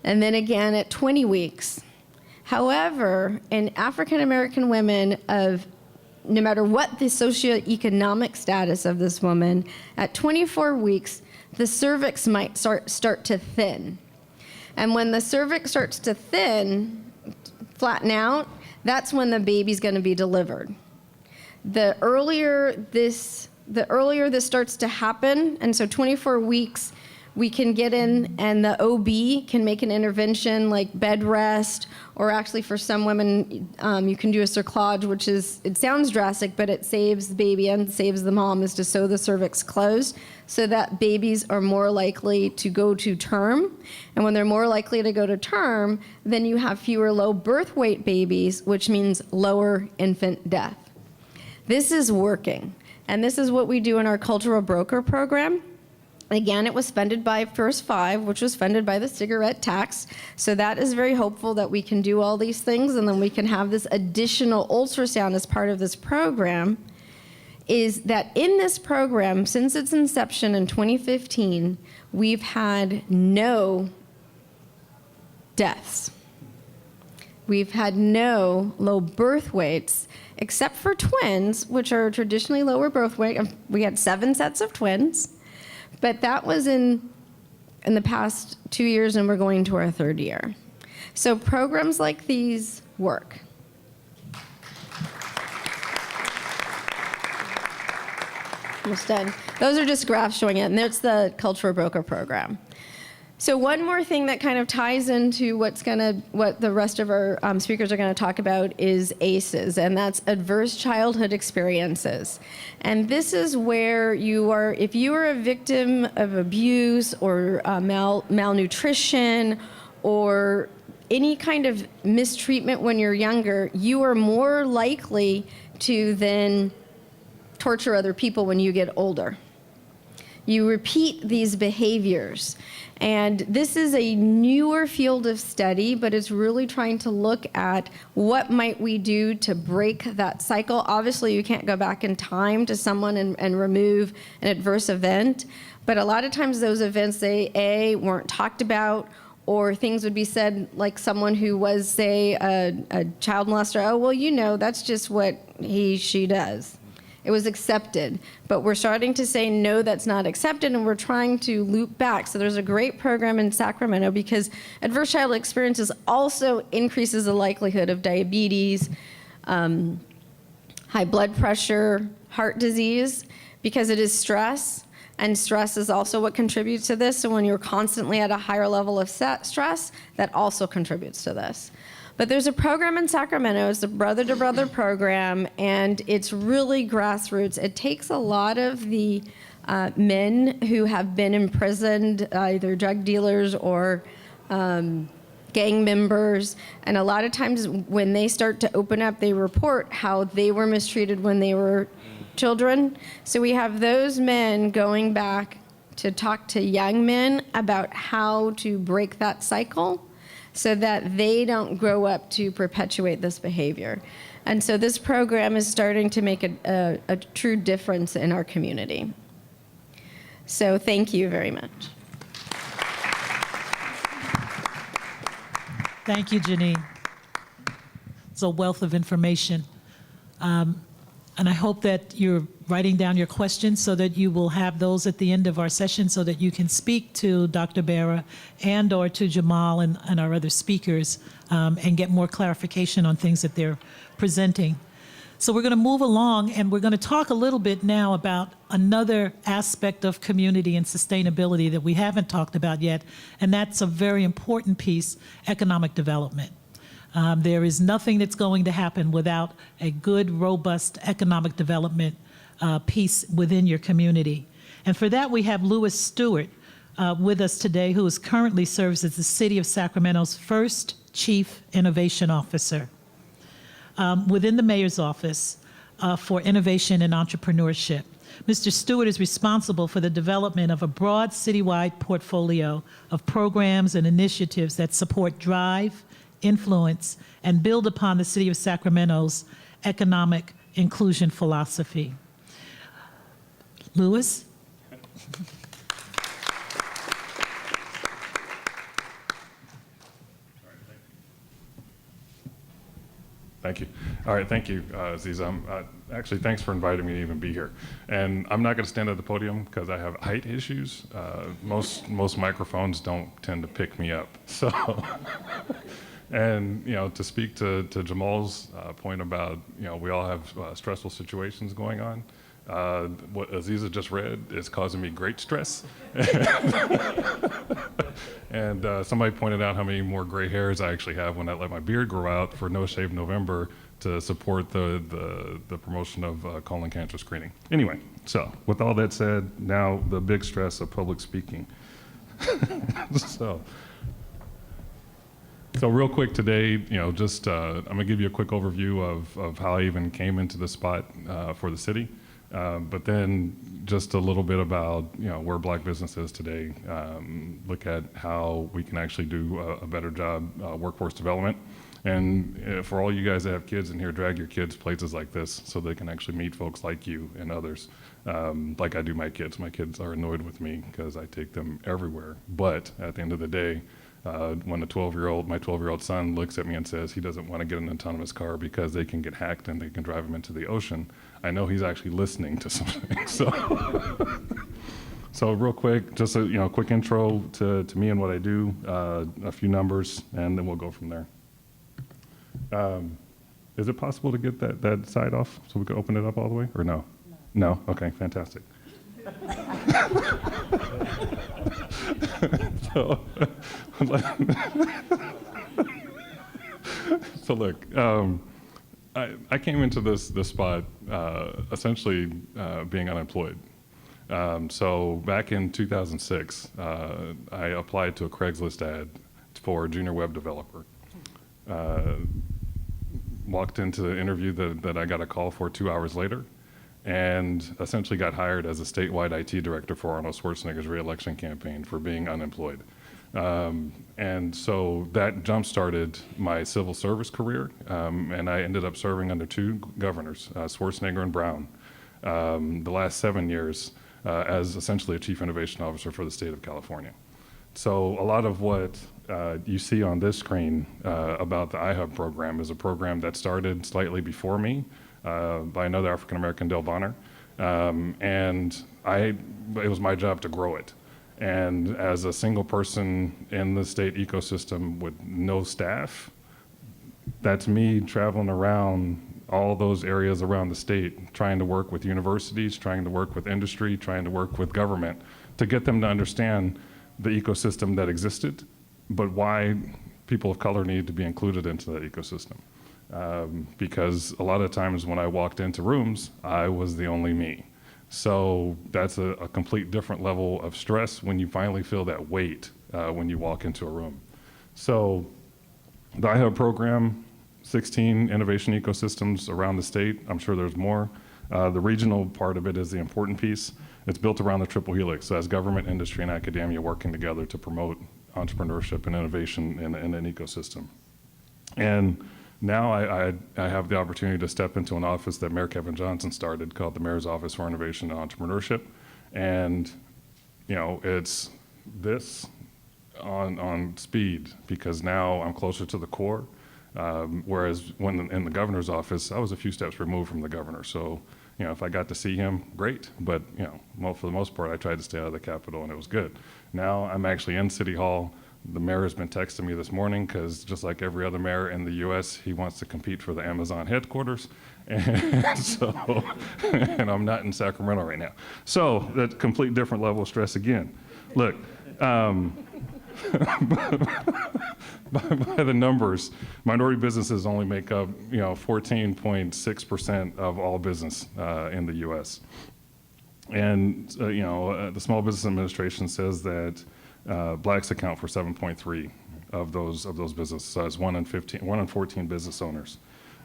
and then again at 20 weeks. However, in African American women of no matter what the socioeconomic status of this woman, at 24 weeks, the cervix might start to thin. And when the cervix starts to thin, flatten out, that's when the baby's going to be delivered. The earlier this starts to happen, and so 24 weeks, we can get in and the OB can make an intervention like bed rest, or actually for some women, you can do a cerclage, which is, it sounds drastic, but it saves the baby and saves the mom, is to sew the cervix closed so that babies are more likely to go to term. And when they're more likely to go to term, then you have fewer low birth weight babies, which means lower infant death. This is working. And this is what we do in our Cultural Broker Program. Again, it was funded by First Five, which was funded by the cigarette tax. So that is very hopeful that we can do all these things, and then we can have this additional ultrasound as part of this program. Is that in this program, since its inception in 2015, we've had no deaths. We've had no low birth weights, except for twins, which are traditionally lower birth weight. We had 7 sets of twins. But that was in the past 2 years, and we're going to our 3rd year. So programs like these work. Almost done. Those are just graphs showing it, and there's the Cultural Broker Program. So one more thing that kind of ties into what the rest of our speakers are going to talk about is ACEs, and that's Adverse Childhood Experiences. And this is where if you are a victim of abuse or malnutrition or any kind of mistreatment when you're younger, you are more likely to then torture other people when you get older. You repeat these behaviors. And this is a newer field of study, but it's really trying to look at what might we do to break that cycle. Obviously, you can't go back in time to someone and remove an adverse event, but a lot of times those events, they weren't talked about, or things would be said like someone who was, say, a child molester, oh, well, that's just what she does. It was accepted, but we're starting to say, no, that's not accepted, and we're trying to loop back. So there's a great program in Sacramento because adverse childhood experiences also increases the likelihood of diabetes, high blood pressure, heart disease, because it is stress, and stress is also what contributes to this. So when you're constantly at a higher level of stress, that also contributes to this. But there's a program in Sacramento, it's the Brother to Brother program, and it's really grassroots. It takes a lot of the men who have been imprisoned, either drug dealers or gang members, and a lot of times when they start to open up, they report how they were mistreated when they were children. So we have those men going back to talk to young men about how to break that cycle, so that they don't grow up to perpetuate this behavior. And so this program is starting to make a true difference in our community. So thank you very much. Thank you, Janine. It's a wealth of information. And I hope that you're writing down your questions so that you will have those at the end of our session so that you can speak to Dr. Bera and or to Jamal and our other speakers and get more clarification on things that they're presenting. So we're going to move along, and we're going to talk a little bit now about another aspect of community and sustainability that we haven't talked about yet, and that's a very important piece, economic development. There is nothing that's going to happen without a good, robust economic development piece within your community. And for that, we have Lewis Stewart with us today, who currently serves as the City of Sacramento's first Chief Innovation Officer. Within the Mayor's office, for Innovation and Entrepreneurship. Mr. Stewart is responsible for the development of a broad citywide portfolio of programs and initiatives that support drive, influence, and build upon the City of Sacramento's economic inclusion philosophy. Louis? Thank you. All right, thank you, Aziza. Actually, thanks for inviting me to even be here. And I'm not going to stand at the podium because I have height issues. Most microphones don't tend to pick me up. So, and to speak to Jamal's point about we all have stressful situations going on. What Aziza just read is causing me great stress. And somebody pointed out how many more gray hairs I actually have when I let my beard grow out for No Shave November to support the promotion of colon cancer screening. Anyway, so with all that said, now the big stress of public speaking. So real quick today, just I'm gonna give you a quick overview of how I even came into the spot for the city. But then just a little bit about where Black business is today. Look at how we can actually do a better job workforce development. And for all you guys that have kids in here, drag your kids places like this so they can actually meet folks like you and others. Like I do my kids. My kids are annoyed with me because I take them everywhere. But at the end of the day, when my 12-year-old son looks at me and says he doesn't want to get an autonomous car because they can get hacked and they can drive him into the ocean, I know he's actually listening to something. So real quick, just a quick intro to me and what I do, a few numbers, and then we'll go from there. Is it possible to get that side off so we can open it up all the way, or no? No? Okay, fantastic. So look, I came into this spot essentially being unemployed. So back in 2006, I applied to a Craigslist ad for a junior web developer. Walked into the interview that I got a call for 2 hours later, and essentially got hired as a statewide IT director for Arnold Schwarzenegger's re-election campaign for being unemployed. And so that jump-started my civil service career, and I ended up serving under two governors, Schwarzenegger and Brown, the last 7 years as essentially a chief innovation officer for the state of California. So a lot of what you see on this screen about the iHub program is a program that started slightly before me by another African-American, Del Bonner, and it was my job to grow it. And as a single person in the state ecosystem with no staff, that's me traveling around all those areas around the state, trying to work with universities, trying to work with industry, trying to work with government to get them to understand the ecosystem that existed, but why people of color need to be included into that ecosystem. Because a lot of times when I walked into rooms, I was the only me. So that's a complete different level of stress when you finally feel that weight when you walk into a room. So the iHub program, 16 innovation ecosystems around the state. I'm sure there's more. The regional part of it is the important piece. It's built around the triple helix. So as government, industry, and academia working together to promote entrepreneurship and innovation in an ecosystem. And now I have the opportunity to step into an office that Mayor Kevin Johnson started called the Mayor's Office for Innovation and Entrepreneurship. And it's this on speed, because now I'm closer to the core. Whereas when in the governor's office, I was a few steps removed from the governor. So, if I got to see him, great. But, for the most part, I tried to stay out of the Capitol, and it was good. Now I'm actually in City Hall. The mayor has been texting me this morning because just like every other mayor in the U.S., he wants to compete for the Amazon headquarters. And so, and I'm not in Sacramento right now. So that's a complete different level of stress again. Look, by the numbers, minority businesses only make up 14.6% of all business in the U.S. And the Small Business Administration says that blacks account for 7.3 of those businesses, so as 1 in 14 business owners.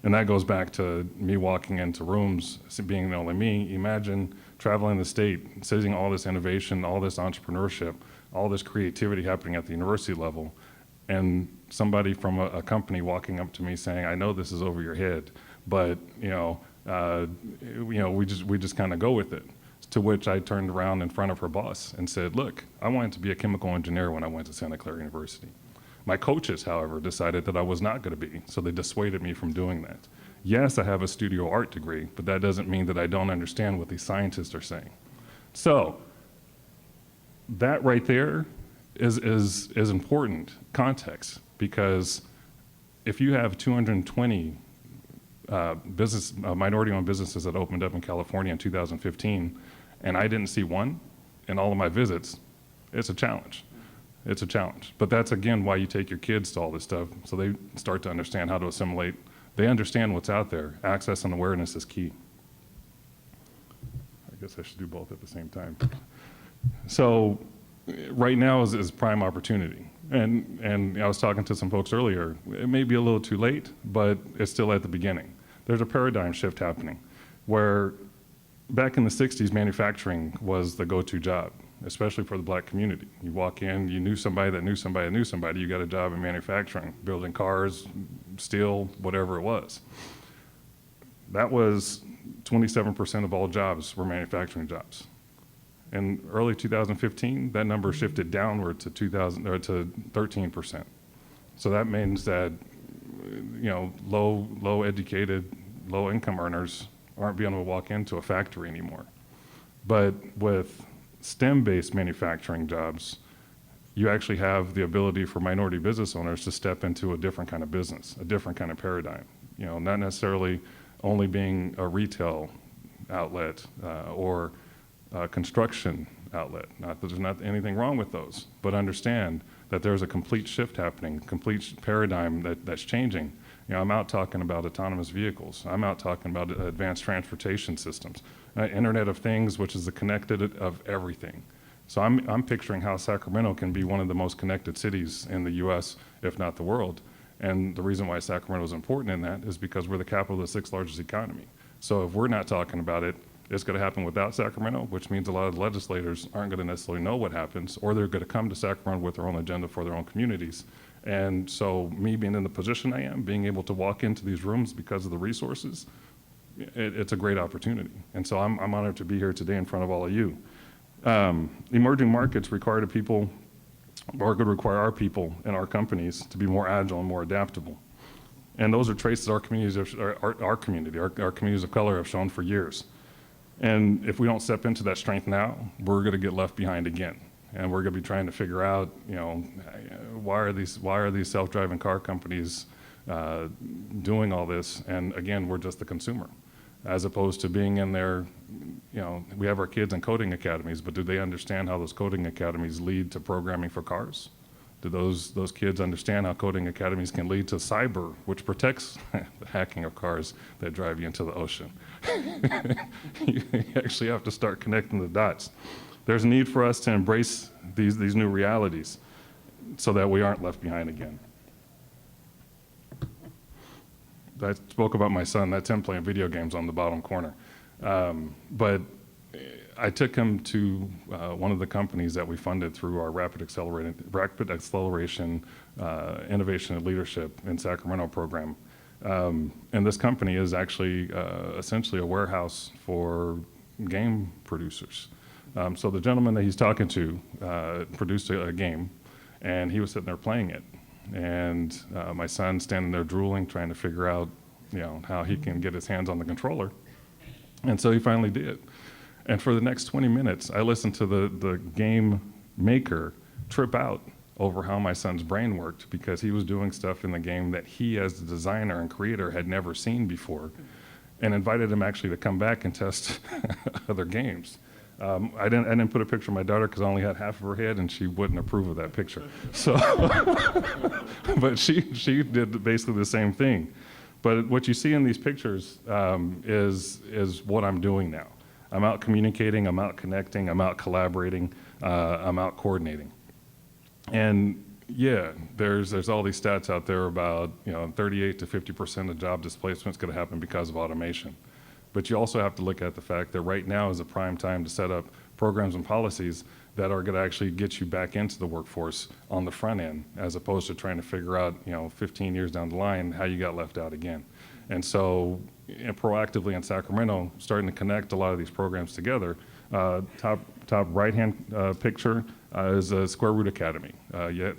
And that goes back to me walking into rooms, being the only me. Imagine traveling the state, seeing all this innovation, all this entrepreneurship, all this creativity happening at the university level, and somebody from a company walking up to me saying, "I know this is over your head, but we just kind of go with it." To which I turned around in front of her boss and said, "Look, I wanted to be a chemical engineer when I went to Santa Clara University. My coaches, however, decided that I was not going to be, so they dissuaded me from doing that. Yes, I have a studio art degree, but that doesn't mean that I don't understand what these scientists are saying." So that right there is important context, because if you have 220 minority-owned businesses that opened up in California in 2015, and I didn't see one in all of my visits, it's a challenge. It's a challenge. But that's, again, why you take your kids to all this stuff, so they start to understand how to assimilate. They understand what's out there. Access and awareness is key. I guess I should do both at the same time. So right now is prime opportunity. And I was talking to some folks earlier. It may be a little too late, but it's still at the beginning. There's a paradigm shift happening where back in the 60s, manufacturing was the go-to job, especially for the black community. You walk in, you knew somebody that knew somebody that knew somebody, you got a job in manufacturing, building cars, steel, whatever it was. That was 27% of all jobs were manufacturing jobs. In early 2015, that number shifted downward to 13%. So that means that low educated, low income earners aren't being able to walk into a factory anymore. But with STEM-based manufacturing jobs, you actually have the ability for minority business owners to step into a different kind of business, a different kind of paradigm. Not necessarily only being a retail outlet or a construction outlet. Not that there's not anything wrong with those, but understand that there's a complete shift happening, complete paradigm that's changing. I'm out talking about autonomous vehicles. I'm out talking about advanced transportation systems, Internet of Things, which is the connected of everything. So I'm picturing how Sacramento can be one of the most connected cities in the U.S., if not the world. And the reason why Sacramento is important in that is because we're the capital of the sixth largest economy. So if we're not talking about it, it's going to happen without Sacramento, which means a lot of the legislators aren't going to necessarily know what happens, or they're going to come to Sacramento with their own agenda for their own communities. And so me being in the position I am, being able to walk into these rooms because of the resources, it's a great opportunity. And so I'm honored to be here today in front of all of you. Emerging markets require the people, or could require our people and our companies to be more agile and more adaptable. And those are traits that our communities of color have shown for years. And if we don't step into that strength now, we're going to get left behind again. And we're going to be trying to figure out, why are these self-driving car companies doing all this? And again, we're just the consumer, as opposed to being in there. We have our kids in coding academies, but do they understand how those coding academies lead to programming for cars? Do those kids understand how coding academies can lead to cyber, which protects the hacking of cars that drive you into the ocean? You actually have to start connecting the dots. There's a need for us to embrace these new realities so that we aren't left behind again. I spoke about my son. That's him playing video games on the bottom corner. But I took him to one of the companies that we funded through our Rapid Acceleration Innovation and Leadership in Sacramento program. And this company is actually essentially a warehouse for game producers. So the gentleman that he's talking to produced a game, and he was sitting there playing it. And my son's standing there drooling, trying to figure out, how he can get his hands on the controller. And so he finally did. And for the next 20 minutes, I listened to the game maker trip out over how my son's brain worked, because he was doing stuff in the game that he, as the designer and creator, had never seen before, and invited him actually to come back and test other games. I didn't put a picture of my daughter because I only had half of her head, and she wouldn't approve of that picture. So, but she did basically the same thing. But what you see in these pictures is what I'm doing now. I'm out communicating, I'm out connecting, I'm out collaborating, I'm out coordinating. And Yeah, there's all these stats out there about 38 to 50% of job displacement is going to happen because of automation. But you also have to look at the fact that right now is a prime time to set up programs and policies that are going to actually get you back into the workforce on the front end, as opposed to trying to figure out 15 years down the line how you got left out again. And so proactively in Sacramento, starting to connect a lot of these programs together. Top right-hand picture is a Square Root Academy,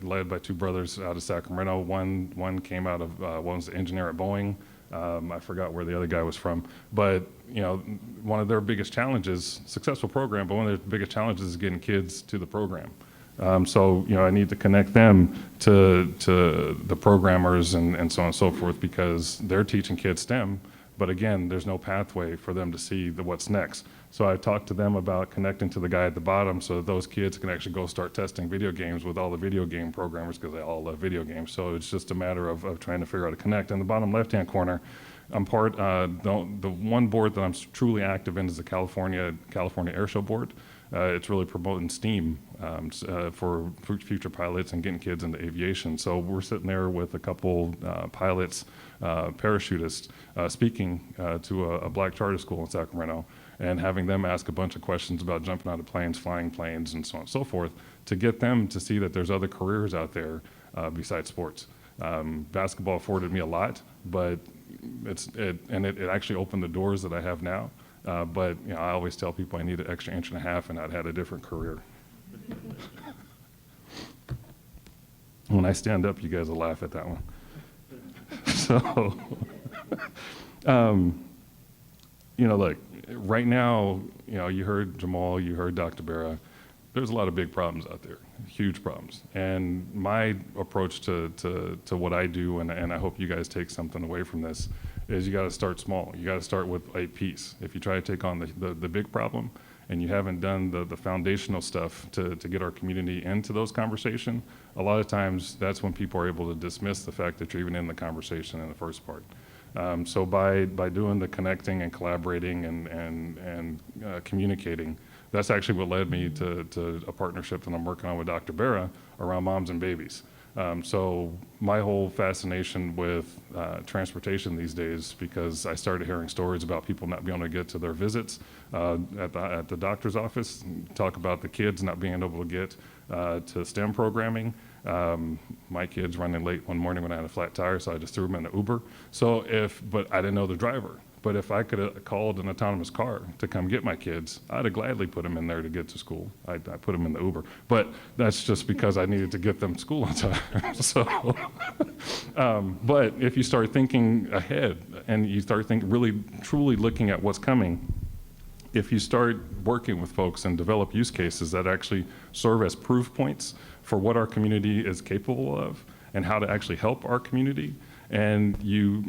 led by two brothers out of Sacramento. One came out of, one's an engineer at Boeing. I forgot where the other guy was from, but one of their biggest challenges, successful program, but one of their biggest challenges is getting kids to the program. So I need to connect them to the programmers and so on and so forth, because they're teaching kids STEM, but again, there's no pathway for them to see what's next. So I talked to them about connecting to the guy at the bottom so that those kids can actually go start testing video games with all the video game programmers, because they all love video games. So it's just a matter of trying to figure out how to connect. In the bottom left-hand corner, I'm part, the one board that I'm truly active in is the California Airshow Board. It's really promoting STEAM for future pilots and getting kids into aviation. So we're sitting there with a couple pilots, parachutists, speaking to a black charter school in Sacramento, and having them ask a bunch of questions about jumping out of planes, flying planes, and so on and so forth, to get them to see that there's other careers out there besides sports. Basketball afforded me a lot, but it actually opened the doors that I have now. But I always tell people I need an extra inch and a half, and I'd had a different career. When I stand up, you guys will laugh at that one. So, look, right now, you heard Jamal, you heard Dr. Berra. There's a lot of big problems out there, huge problems. And my approach to what I do, and I hope you guys take something away from this, is you got to start small. You got to start with a piece. If you try to take on the big problem and you haven't done the foundational stuff to get our community into those conversations, a lot of times that's when people are able to dismiss the fact that you're even in the conversation in the first part. So by doing the connecting and collaborating and communicating, that's actually what led me to a partnership that I'm working on with Dr. Berra around moms and babies. So my whole fascination with transportation these days, because I started hearing stories about people not being able to get to their visits at the doctor's office, talk about the kids not being able to get to STEM programming. My kids running late one morning when I had a flat tire, so I just threw them in an Uber. But I didn't know the driver. But if I could have called an autonomous car to come get my kids, I'd have gladly put them in there to get to school. I put them in the Uber. But that's just because I needed to get them to school on time. So, but if you start thinking ahead and you start really, truly looking at what's coming, if you start working with folks and develop use cases that actually serve as proof points for what our community is capable of and how to actually help our community, and you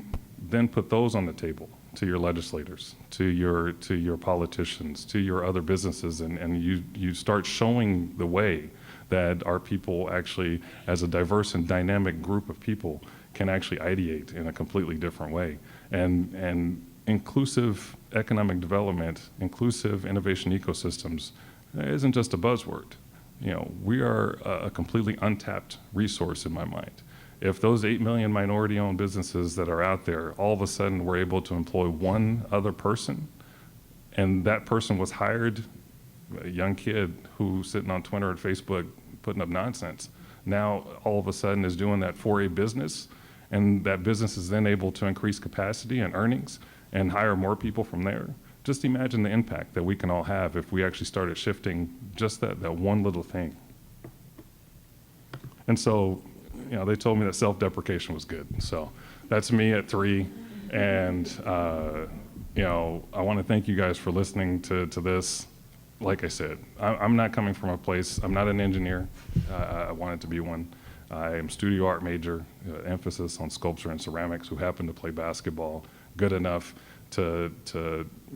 then put those on the table to your legislators, to your politicians, to your other businesses, and you start showing the way that our people actually, as a diverse and dynamic group of people, can actually ideate in a completely different way. And inclusive economic development, inclusive innovation ecosystems isn't just a buzzword. We are a completely untapped resource in my mind. If those 8 million minority-owned businesses that are out there, all of a sudden were able to employ one other person, and that person was hired, a young kid who's sitting on Twitter and Facebook putting up nonsense, now all of a sudden is doing that for a business, and that business is then able to increase capacity and earnings and hire more people from there. Just imagine the impact that we can all have if we actually started shifting just that one little thing. And so, they told me that self-deprecation was good. So that's me at 3. And, I want to thank you guys for listening to this. Like I said, I'm not coming from a place, I'm not an engineer. I wanted to be one. I am studio art major, emphasis on sculpture and ceramics, who happen to play basketball good enough to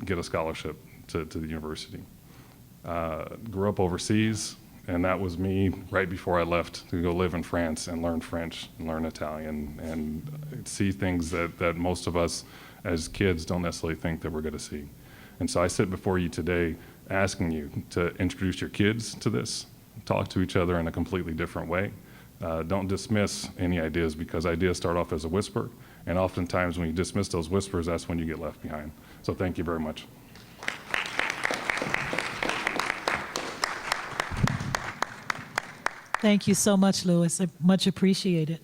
get a scholarship to the university. Grew up overseas. And that was me right before I left to go live in France and learn French and learn Italian and see things that most of us as kids don't necessarily think that we're going to see. And so I sit before you today asking you to introduce your kids to this, talk to each other in a completely different way, Don't dismiss any ideas, because ideas start off as a whisper, and oftentimes when you dismiss those whispers, that's when you get left behind. So thank you very much. Thank you so much, Louis. I much appreciate it.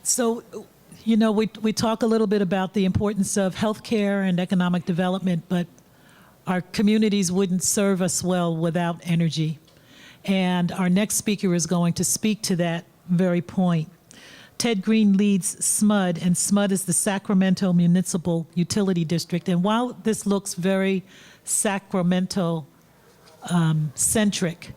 So, you know, we talk a little bit about the importance of healthcare and economic development, but our communities wouldn't serve us well without energy. And our next speaker is going to speak to that very point. Ted Green leads SMUD, and SMUD is the Sacramento Municipal Utility District. And while this looks very Sacramento centric,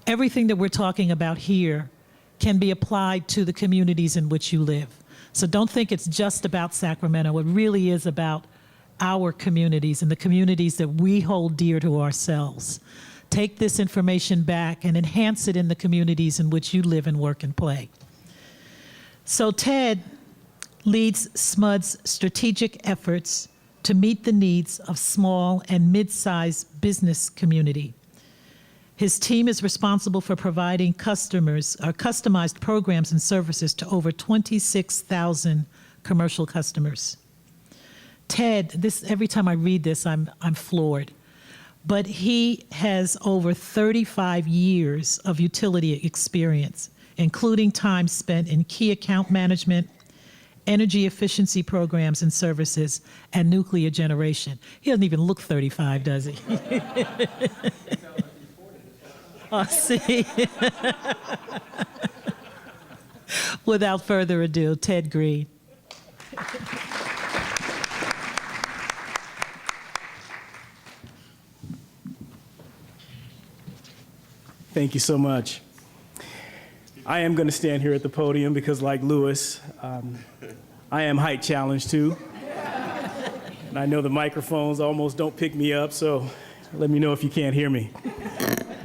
everything that we're talking about here can be applied to the communities in which you live. So don't think it's just about Sacramento. It really is about our communities and the communities that we hold dear to ourselves. Take this information back and enhance it in the communities in which you live and work and play. So Ted leads SMUD's strategic efforts to meet the needs of small and mid-sized business community. His team is responsible for providing customers customized programs and services to over 26,000 commercial customers. Ted, every time I read this, I'm floored. But he has over 35 years of utility experience, including time spent in key account management, energy efficiency programs and services, and nuclear generation. He doesn't even look 35, does he? Oh, see. Without further ado, Ted Green. Thank you so much. I am going to stand here at the podium because, like Louis, I am height challenged too. And I know the microphones almost don't pick me up, so let me know if you can't hear me.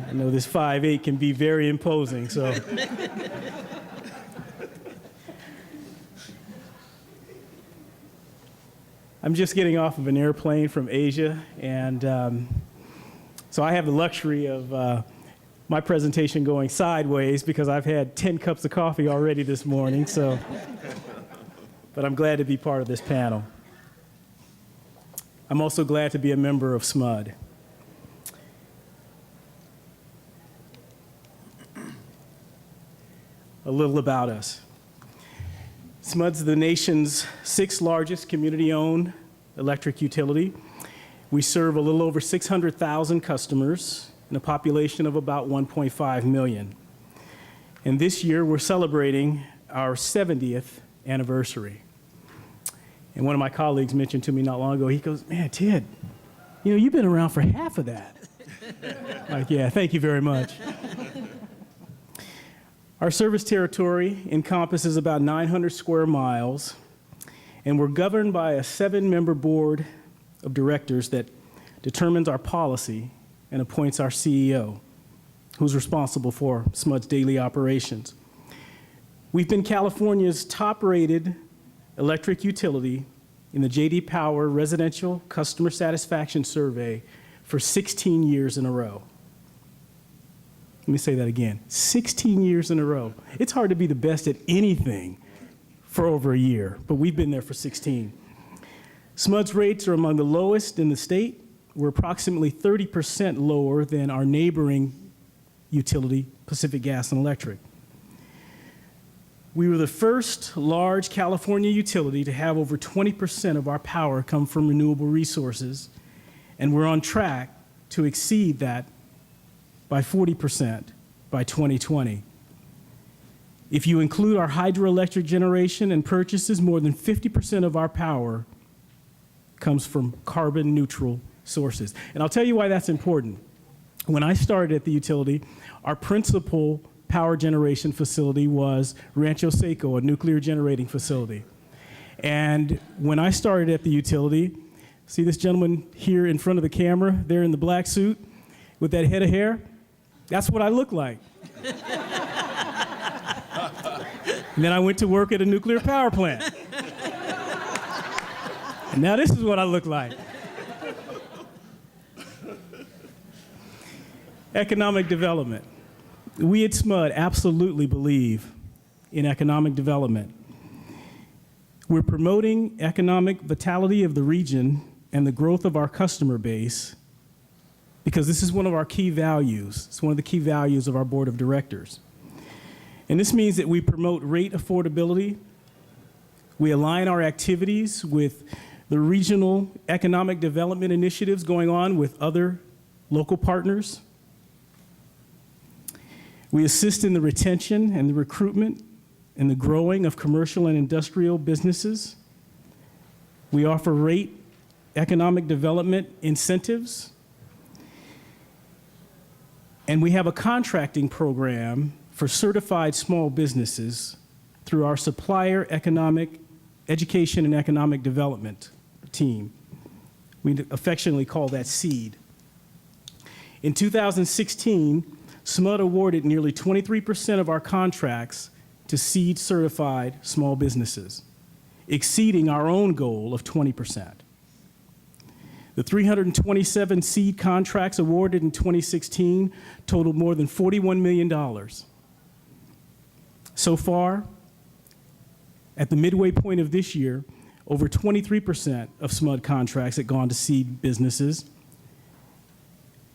I know this 5'8" can be very imposing, so. I'm just getting off of an airplane from Asia, and so I have the luxury of my presentation going sideways because I've had 10 cups of coffee already this morning, so. But I'm glad to be part of this panel. I'm also glad to be a member of SMUD. A little about us. SMUD's the nation's 6th largest community-owned electric utility. We serve a little over 600,000 customers and a population of about 1.5 million. And this year, we're celebrating our 70th anniversary. And one of my colleagues mentioned to me not long ago, he goes, "Man, Ted, you know, you've been around for half of that." Like, yeah, thank you very much. Our service territory encompasses about 900 square miles, and we're governed by a 7-member board of directors that determines our policy and appoints our CEO, who's responsible for SMUD's daily operations. We've been California's top-rated electric utility in the J.D. Power Residential Customer Satisfaction Survey for 16 years in a row. Let me say that again, 16 years in a row. It's hard to be the best at anything for over a year, but we've been there for 16. SMUD's rates are among the lowest in the state. We're approximately 30% lower than our neighboring utility, Pacific Gas and Electric. We were the first large California utility to have over 20% of our power come from renewable resources, and we're on track to exceed that by 40% by 2020. If you include our hydroelectric generation and purchases, more than 50% of our power comes from carbon neutral sources. And I'll tell you why that's important. When I started at the utility, our principal power generation facility was Rancho Seco, a nuclear generating facility. And when I started at the utility, see this gentleman here in front of the camera, there in the black suit with that head of hair? That's what I look like. And then I went to work at a nuclear power plant. And now this is what I look like. Economic development. We at SMUD absolutely believe in economic development. We're promoting economic vitality of the region and the growth of our customer base because this is one of our key values. It's one of the key values of our board of directors. And this means that we promote rate affordability. We align our activities with the regional economic development initiatives going on with other local partners. We assist in the retention and the recruitment and the growing of commercial and industrial businesses. We offer rate economic development incentives. And we have a contracting program for certified small businesses through our Supplier Economic Education and Economic Development team. We affectionately call that SEED. In 2016, SMUD awarded nearly 23% of our contracts to SEED certified small businesses, exceeding our own goal of 20%. The 327 SEED contracts awarded in 2016 totaled more than $41 million. So far, at the midway point of this year, over 23% of SMUD contracts had gone to SEED businesses,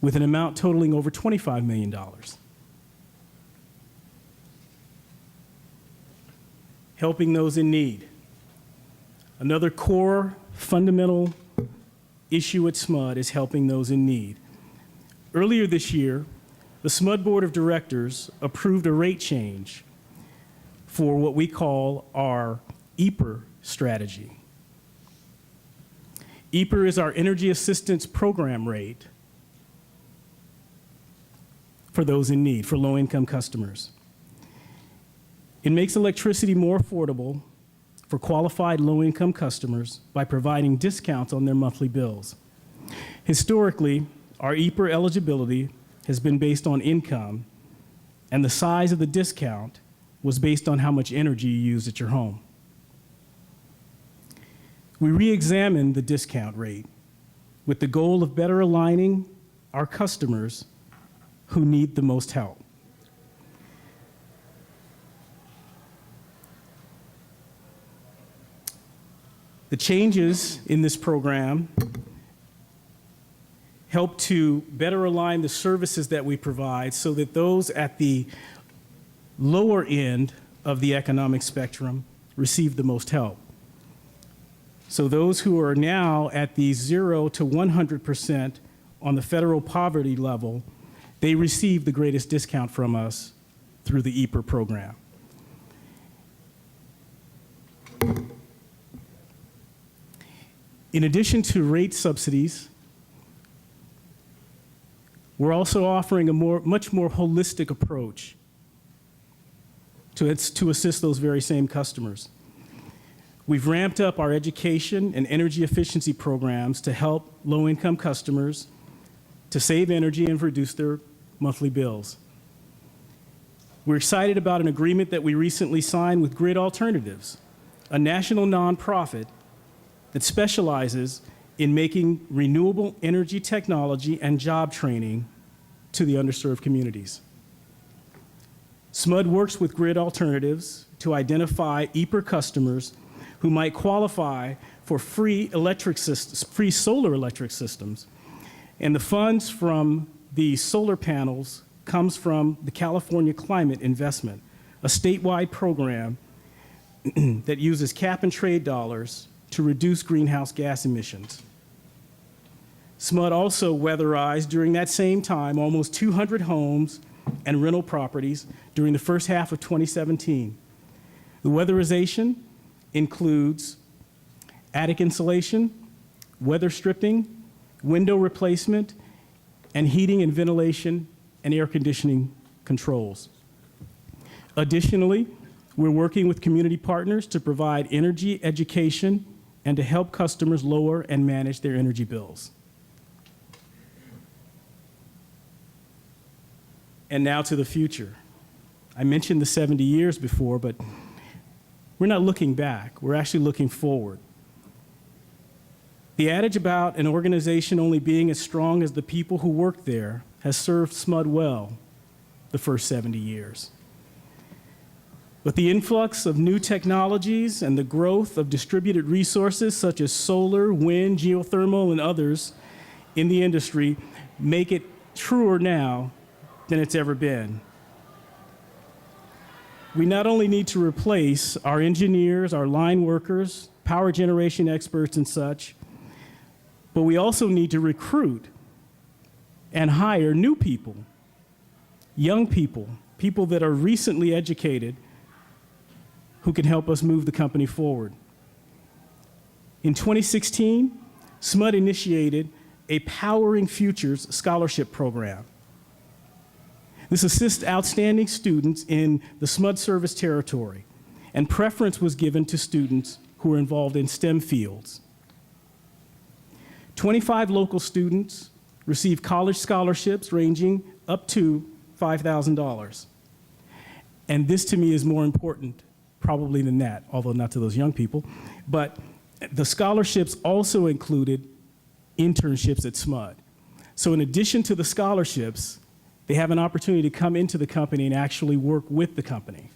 with an amount totaling over $25 million. Helping those in need. Another core fundamental issue at SMUD is helping those in need. Earlier this year, the SMUD Board of Directors approved a rate change for what we call our EAPR strategy. EAPR is our Energy Assistance Program rate for those in need, for low-income customers. It makes electricity more affordable for qualified low-income customers by providing discounts on their monthly bills. Historically, our EAPR eligibility has been based on income, and the size of the discount was based on how much energy you used at your home. We re-examined the discount rate with the goal of better aligning our customers who need the most help. The changes in this program help to better align the services that we provide so that those at the lower end of the economic spectrum receive the most help. So those who are now at the 0 to 100% on the federal poverty level, they receive the greatest discount from us through the EAPR program. In addition to rate subsidies, we're also offering a much more holistic approach to assist those very same customers. We've ramped up our education and energy efficiency programs to help low-income customers to save energy and reduce their monthly bills. We're excited about an agreement that we recently signed with Grid Alternatives, a national nonprofit that specializes in making renewable energy technology and job training to the underserved communities. SMUD works with Grid Alternatives to identify EAPR customers who might qualify for free solar electric systems. And the funds from the solar panels comes from the California Climate Investment, a statewide program that uses cap and trade dollars to reduce greenhouse gas emissions. SMUD also weatherized during that same time almost 200 homes and rental properties during the first half of 2017. The weatherization includes attic insulation, weather stripping, window replacement, and heating and ventilation and air conditioning controls. Additionally, we're working with community partners to provide energy education and to help customers lower and manage their energy bills. And now to the future. I mentioned the 70 years before, but we're not looking back. We're actually looking forward. The adage about an organization only being as strong as the people who work there has served SMUD well the first 70 years. But the influx of new technologies and the growth of distributed resources such as solar, wind, geothermal, and others in the industry make it truer now than it's ever been. We not only need to replace our engineers, our line workers, power generation experts and such, but we also need to recruit and hire new people, young people, people that are recently educated who can help us move the company forward. In 2016, SMUD initiated a Powering Futures scholarship program. This assists outstanding students in the SMUD service territory, and preference was given to students who are involved in STEM fields. 25 local students received college scholarships ranging up to $5,000. And this to me is more important probably than that, although not to those young people. But the scholarships also included internships at SMUD. So in addition to the scholarships, they have an opportunity to come into the company and actually work with the company.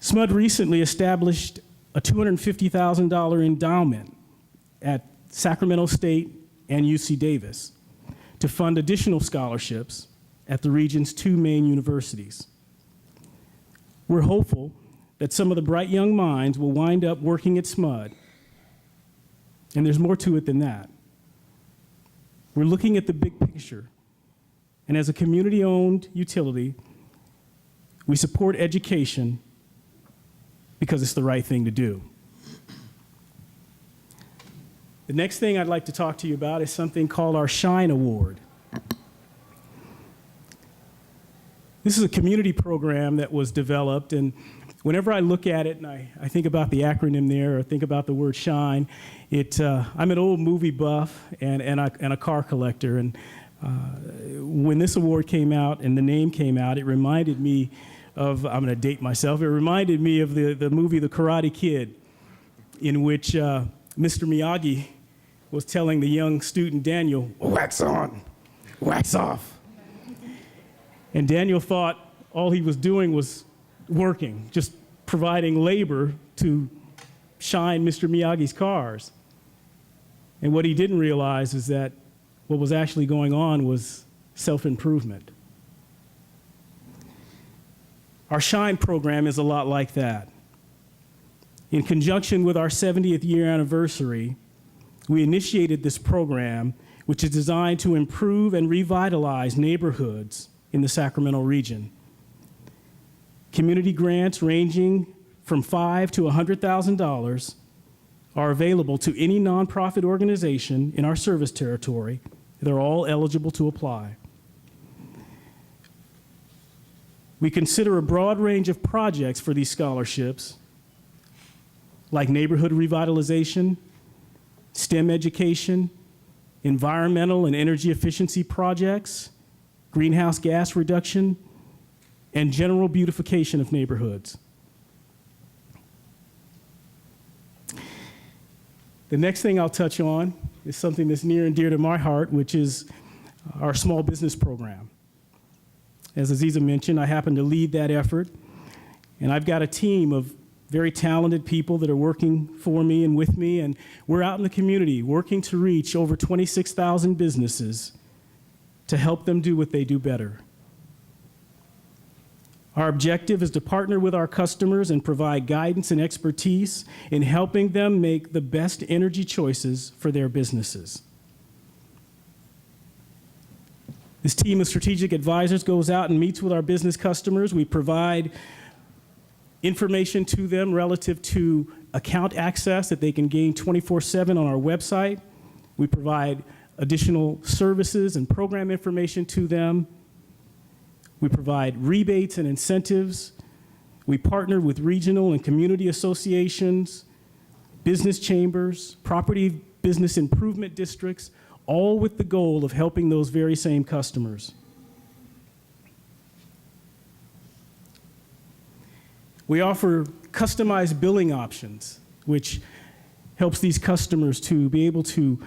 SMUD recently established a $250,000 endowment at Sacramento State and UC Davis to fund additional scholarships at the region's 2 main universities. We're hopeful that some of the bright young minds will wind up working at SMUD, and there's more to it than that. We're looking at the big picture, and as a community-owned utility, we support education because it's the right thing to do. The next thing I'd like to talk to you about is something called our SHINE Award. This is a community program that was developed, and whenever I look at it and I think about the acronym there or think about the word SHINE, I'm an old movie buff and a car collector, and when this award came out and the name came out, it reminded me of, I'm going to date myself, it reminded me of the movie The Karate Kid, in which Mr. Miyagi was telling the young student Daniel, wax on, wax off. And Daniel thought all he was doing was working, just providing labor to shine Mr. Miyagi's cars. And what he didn't realize is that what was actually going on was self-improvement. Our SHINE program is a lot like that. In conjunction with our 70th year anniversary, we initiated this program, which is designed to improve and revitalize neighborhoods in the Sacramento region. Community grants ranging from $5,000 to $100,000 are available to any nonprofit organization in our service territory. They're all eligible to apply. We consider a broad range of projects for these scholarships, like neighborhood revitalization, STEM education, environmental and energy efficiency projects, greenhouse gas reduction, and general beautification of neighborhoods. The next thing I'll touch on is something that's near and dear to my heart, which is our small business program. As Aziza mentioned, I happen to lead that effort, and I've got a team of very talented people that are working for me and with me, and we're out in the community working to reach over 26,000 businesses to help them do what they do better. Our objective is to partner with our customers and provide guidance and expertise in helping them make the best energy choices for their businesses. This team of strategic advisors goes out and meets with our business customers. We provide information to them relative to account access that they can gain 24/7 on our website. We provide additional services and program information to them. We provide rebates and incentives. We partner with regional and community associations, business chambers, property business improvement districts, all with the goal of helping those very same customers. We offer customized billing options, which helps these customers to be able to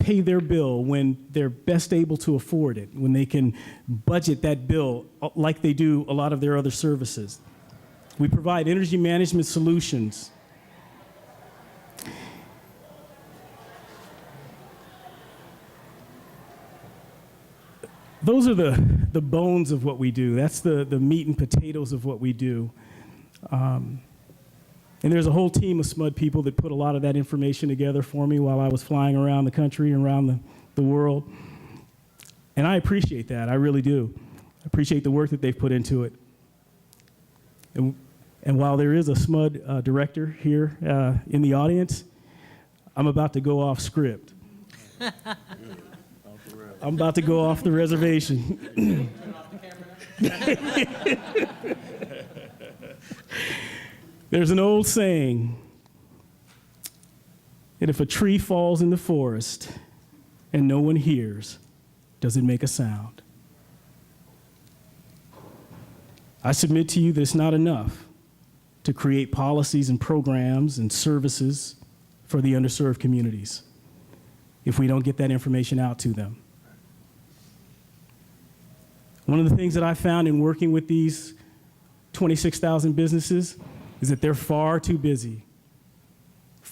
pay their bill when they're best able to afford it, when they can budget that bill like they do a lot of their other services. We provide energy management solutions. Those are the bones of what we do. That's the meat and potatoes of what we do. And there's a whole team of SMUD people that put a lot of that information together for me while I was flying around the country and around the world. And I appreciate that, I really do. I appreciate the work that they've put into it. And while there is a SMUD director here in the audience, I'm about to go off script. I'm about to go off the reservation. There's an old saying that if a tree falls in the forest and no one hears, does it make a sound? I submit to you that it's not enough to create policies and programs and services for the underserved communities if we don't get that information out to them. One of the things that I found in working with these 26,000 businesses is that they're far too busy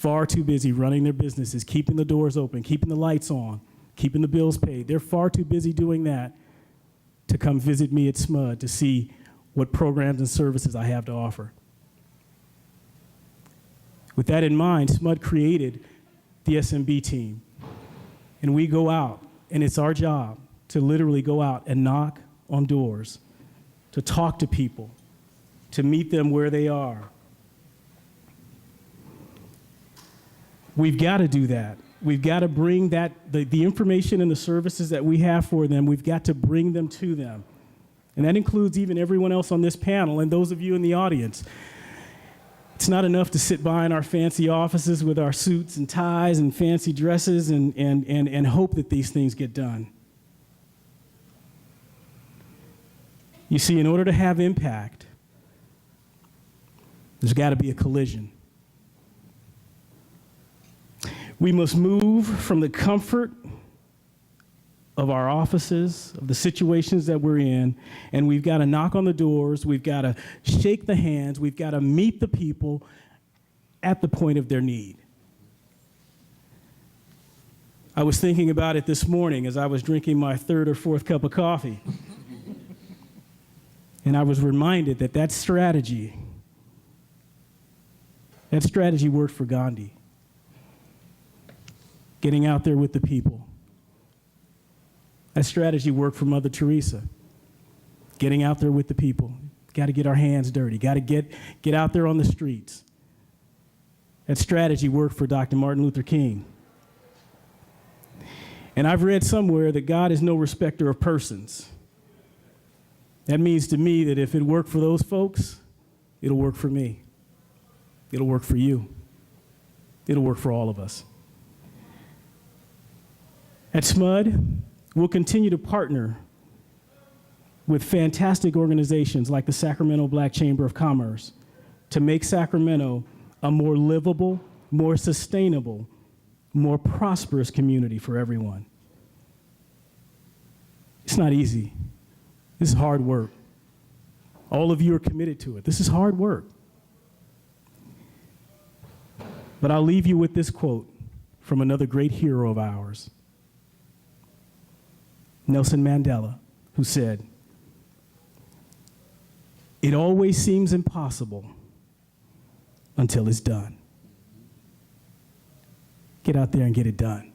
running their businesses, keeping the doors open, keeping the lights on, keeping the bills paid. They're far too busy doing that to come visit me at SMUD to see what programs and services I have to offer. With that in mind, SMUD created the SMB team. And we go out, and it's our job to literally go out and knock on doors, to talk to people, to meet them where they are. We've got to do that. We've got to bring that, the information and the services that we have for them, we've got to bring them to them. And that includes even everyone else on this panel and those of you in the audience. It's not enough to sit by in our fancy offices with our suits and ties and fancy dresses and hope that these things get done. You see, in order to have impact, there's got to be a collision. We must move from the comfort of our offices, of the situations that we're in, and we've got to knock on the doors, we've got to shake the hands, we've got to meet the people at the point of their need. I was thinking about it this morning as I was drinking my third or fourth cup of coffee. And I was reminded that strategy worked for Gandhi. Getting out there with the people. That strategy worked for Mother Teresa. Getting out there with the people. Got to get our hands dirty. Got to get out there on the streets. That strategy worked for Dr. Martin Luther King. And I've read somewhere that God is no respecter of persons. That means to me that if it worked for those folks, it'll work for me. It'll work for you. It'll work for all of us. At SMUD, we'll continue to partner with fantastic organizations like the Sacramento Black Chamber of Commerce to make Sacramento a more livable, more sustainable, more prosperous community for everyone. It's not easy. This is hard work. All of you are committed to it. This is hard work. But I'll leave you with this quote from another great hero of ours, Nelson Mandela, who said, "It always seems impossible until it's done." Get out there and get it done.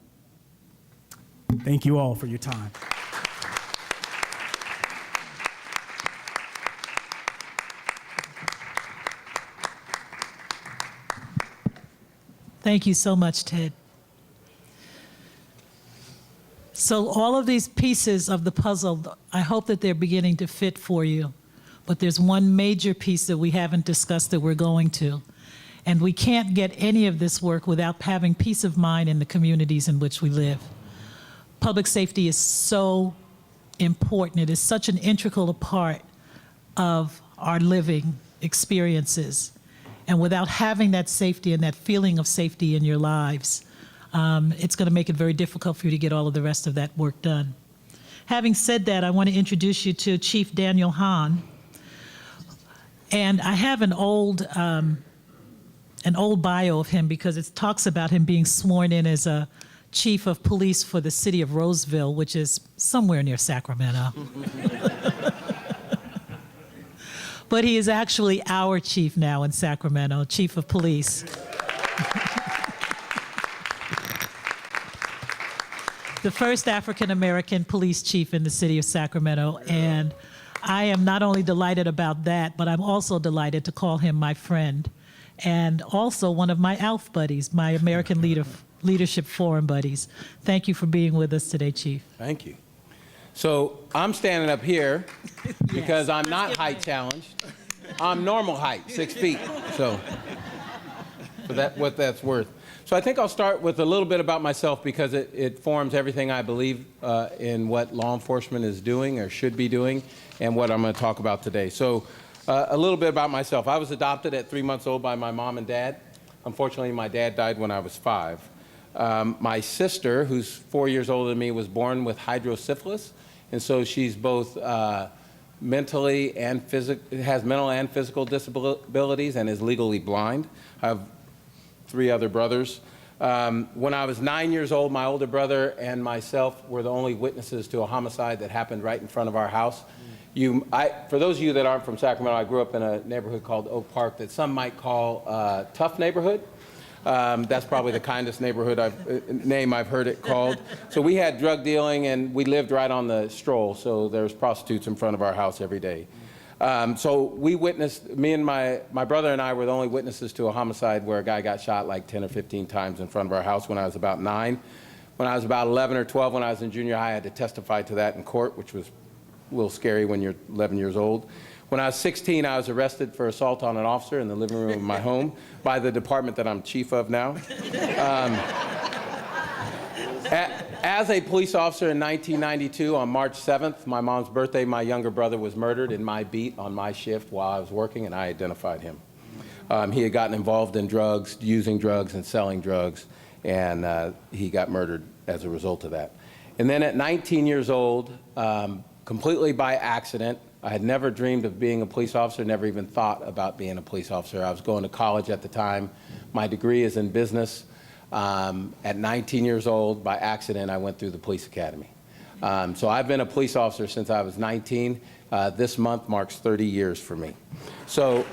Thank you all for your time. Thank you so much, Ted. So all of these pieces of the puzzle, I hope that they're beginning to fit for you. But there's one major piece that we haven't discussed that we're going to. And we can't get any of this work without having peace of mind in the communities in which we live. Public safety is so important. It is such an integral part of our living experiences. And without having that safety and that feeling of safety in your lives, it's going to make it very difficult for you to get all of the rest of that work done. Having said that, I want to introduce you to Chief Daniel Hahn. And I have an old bio of him because it talks about him being sworn in as a chief of police for the city of Roseville, which is somewhere near Sacramento. But he is actually our chief now in Sacramento, chief of police. The first African-American police chief in the city of Sacramento. And I am not only delighted about that, but I'm also delighted to call him my friend and also one of my ALF buddies, my American Leadership Forum buddies. Thank you for being with us today, Chief. Thank you. So I'm standing up here because I'm not height challenged. I'm normal height, 6 feet. So for that, what that's worth. So I think I'll start with a little bit about myself because it forms everything I believe in what law enforcement is doing or should be doing and what I'm going to talk about today. So a little bit about myself. I was adopted at 3 months old by my mom and dad. Unfortunately, my dad died when I was 5. My sister, who's 4 years older than me, was born with hydrocephalus, and so she's both mentally and has mental and physical disabilities and is legally blind. I have 3 other brothers. When I was 9 years old, my older brother and myself were the only witnesses to a homicide that happened right in front of our house. For those of you that aren't from Sacramento, I grew up in a neighborhood called Oak Park that some might call a tough neighborhood. That's probably the kindest neighborhood name I've heard it called. So we had drug dealing, and we lived right on the stroll, so there's prostitutes in front of our house every day. So we witnessed, me and my brother and I were the only witnesses to a homicide where a guy got shot like 10 or 15 times in front of our house when I was about 9. When I was about 11 or 12, when I was in junior high, I had to testify to that in court, which was a little scary when you're 11 years old. When I was 16, I was arrested for assault on an officer in the living room of my home by the department that I'm chief of now. As a police officer in 1992, on March 7th, my mom's birthday, my younger brother was murdered in my beat on my shift while I was working, and I identified him. He had gotten involved in drugs, using drugs and selling drugs, and he got murdered as a result of that. And then at 19 years old, completely by accident, I had never dreamed of being a police officer, never even thought about being a police officer. I was going to college at the time. My degree is in business. At 19 years old, by accident, I went through the police academy. So I've been a police officer since I was 19. This month marks 30 years for me. So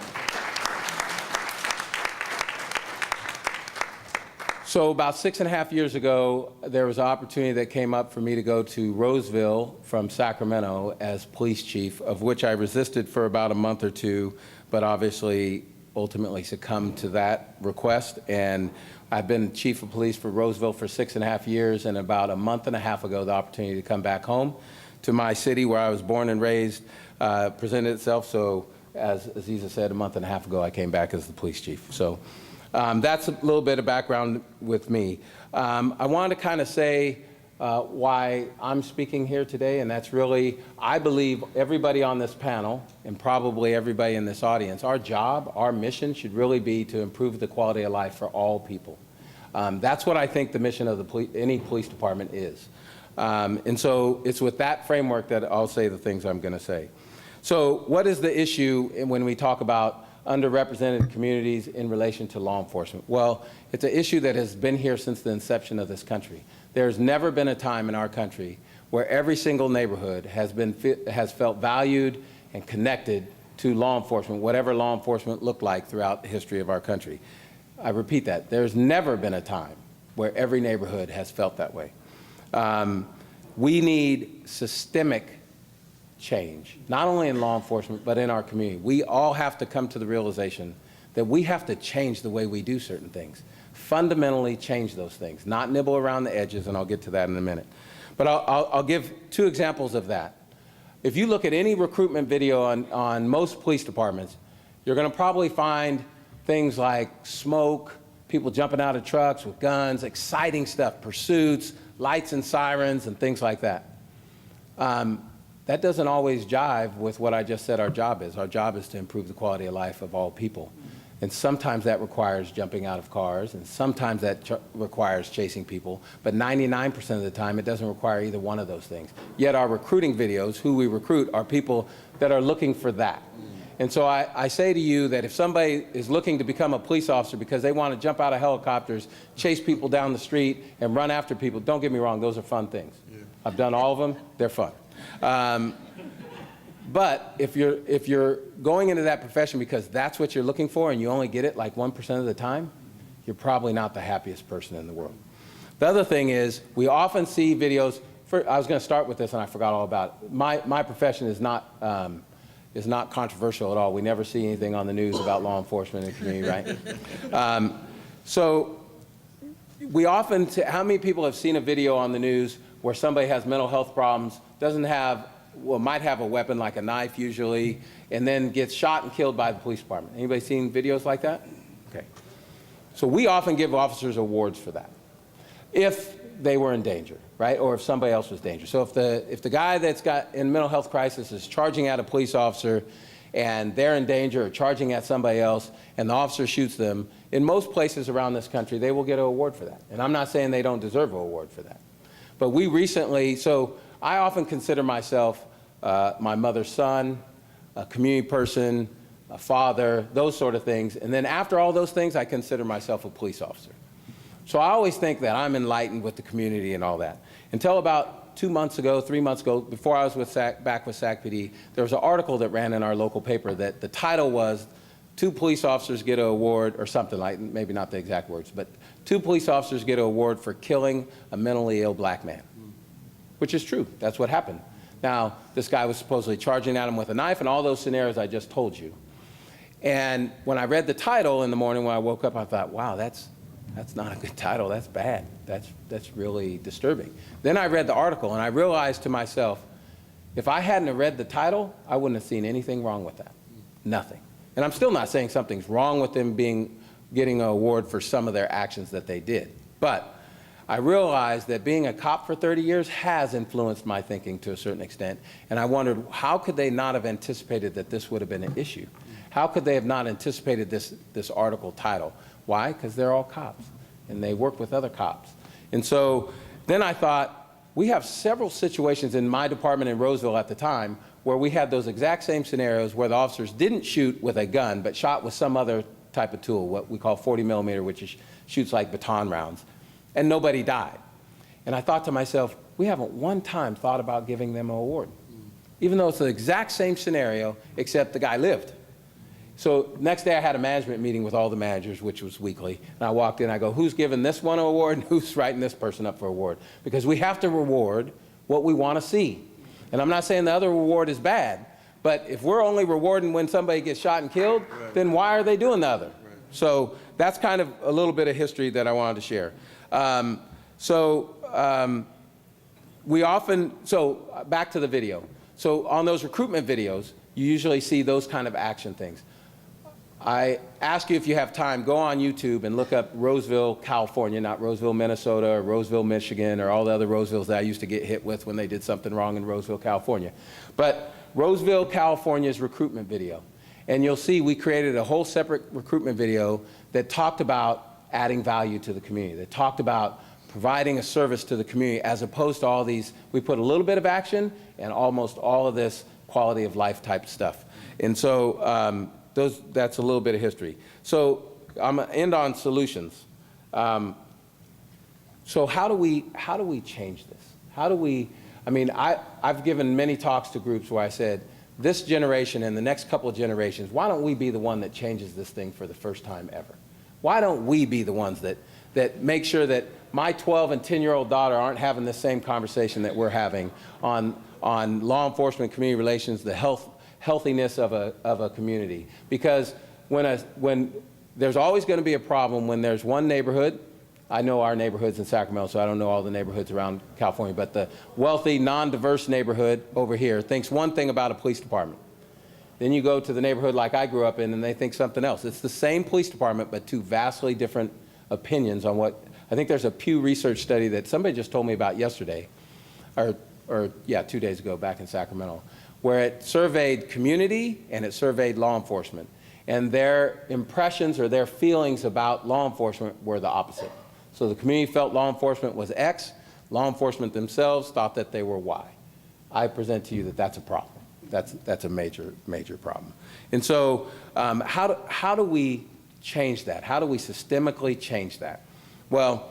about 6.5 years ago, there was an opportunity that came up for me to go to Roseville from Sacramento as police chief, of which I resisted for about a month or 2, but obviously ultimately succumbed to that request. And I've been chief of police for Roseville for 6.5 years, and about a month and a half ago, the opportunity to come back home to my city where I was born and raised presented itself. So as Aziza said, a month and a half ago, I came back as the police chief. So that's a little bit of background with me. I wanted to kind of say why I'm speaking here today, and that's really, I believe everybody on this panel, and probably everybody in this audience, our job, our mission should really be to improve the quality of life for all people. That's what I think the mission of any police department is. And so it's with that framework that I'll say the things I'm going to say. So what is the issue when we talk about underrepresented communities in relation to law enforcement? Well, it's an issue that has been here since the inception of this country. There's never been a time in our country where every single neighborhood has felt valued and connected to law enforcement, whatever law enforcement looked like throughout the history of our country. I repeat that. There's never been a time where every neighborhood has felt that way. We need systemic change, not only in law enforcement, but in our community. We all have to come to the realization that we have to change the way we do certain things, fundamentally change those things, not nibble around the edges, and I'll get to that in a minute. But I'll give 2 examples of that. If you look at any recruitment video on most police departments, you're going to probably find things like smoke, people jumping out of trucks with guns, exciting stuff, pursuits, lights and sirens, and things like that. That doesn't always jive with what I just said our job is. Our job is to improve the quality of life of all people. And sometimes that requires jumping out of cars, and sometimes that requires chasing people. But 99% of the time, it doesn't require either one of those things. Yet our recruiting videos, who we recruit, are people that are looking for that. And so I say to you that if somebody is looking to become a police officer because they want to jump out of helicopters, chase people down the street, and run after people, don't get me wrong, those are fun things. Yeah. I've done all of them, they're fun. But if you're going into that profession because that's what you're looking for and you only get it like 1% of the time, you're probably not the happiest person in the world. The other thing is we often see videos. I was going to start with this and I forgot all about it. My profession is not controversial at all. We never see anything on the news about law enforcement in the community, right? So we often, how many people have seen a video on the news where somebody has mental health problems, might have a weapon like a knife usually, and then gets shot and killed by the police department? Anybody seen videos like that? Okay. So we often give officers awards for that, if they were in danger, right? Or if somebody else was dangerous. So if the guy that's got in mental health crisis is charging at a police officer and they're in danger or charging at somebody else and the officer shoots them, in most places around this country, they will get an award for that. And I'm not saying they don't deserve an award for that. But we recently, so I often consider myself my mother's son, a community person, a father, those sort of things. And then after all those things, I consider myself a police officer. So I always think that I'm enlightened with the community and all that. Until about 2 months ago, 3 months ago, before I was back with SACPD, there was an article that ran in our local paper that the title was, 2 police officers get an award, or something like, maybe not the exact words, but 2 police officers get an award for killing a mentally ill black man, which is true. That's what happened. Now, this guy was supposedly charging at him with a knife and all those scenarios I just told you. And when I read the title in the morning when I woke up, I thought, wow, that's not a good title. That's bad. That's really disturbing. Then I read the article and I realized to myself, if I hadn't have read the title, I wouldn't have seen anything wrong with that. Nothing. And I'm still not saying something's wrong with them getting an award for some of their actions that they did. But I realized that being a cop for 30 years has influenced my thinking to a certain extent. And I wondered, how could they not have anticipated that this would have been an issue? How could they have not anticipated this article title? Why? Because they're all cops, and they work with other cops. And so then I thought, we have several situations in my department in Roseville at the time where we had those exact same scenarios where the officers didn't shoot with a gun, but shot with some other type of tool, what we call 40 millimeter, which shoots like baton rounds, and nobody died. And I thought to myself, we haven't one time thought about giving them an award, even though it's the exact same scenario, except the guy lived. So next day I had a management meeting with all the managers, which was weekly, and I walked in, I go, who's giving this one an award and who's writing this person up for an award? Because we have to reward what we want to see. And I'm not saying the other reward is bad, but if we're only rewarding when somebody gets shot and killed, then why are they doing the other? So that's kind of a little bit of history that I wanted to share. Back to the video. So on those recruitment videos, you usually see those kind of action things. I ask you, if you have time, go on YouTube and look up Roseville, California, not Roseville, Minnesota, or Roseville, Michigan, or all the other Rosevilles that I used to get hit with when they did something wrong in Roseville, California. But Roseville, California's recruitment video. And you'll see we created a whole separate recruitment video that talked about adding value to the community, that talked about providing a service to the community, as opposed to all these, we put a little bit of action and almost all of this quality of life type stuff. And so that's a little bit of history. So I'm going to end on solutions. So how do we change this? How do we, I've given many talks to groups where I said, this generation and the next couple of generations, why don't we be the one that changes this thing for the first time ever? Why don't we be the ones that make sure that my 12 and 10-year-old daughter aren't having the same conversation that we're having on law enforcement, community relations, the healthiness of a community? Because when there's always going to be a problem when there's one neighborhood. I know our neighborhoods in Sacramento, so I don't know all the neighborhoods around California, but the wealthy, non-diverse neighborhood over here thinks one thing about a police department. Then you go to the neighborhood like I grew up in, and they think something else. It's the same police department, but two vastly different opinions on what. I think there's a Pew Research study that somebody just told me about yesterday, or 2 days ago back in Sacramento, where it surveyed community and it surveyed law enforcement. And their impressions or their feelings about law enforcement were the opposite. So the community felt law enforcement was X, law enforcement themselves thought that they were Y. I present to you that that's a problem. That's a major, major problem. And so how do we change that? How do we systemically change that? Well,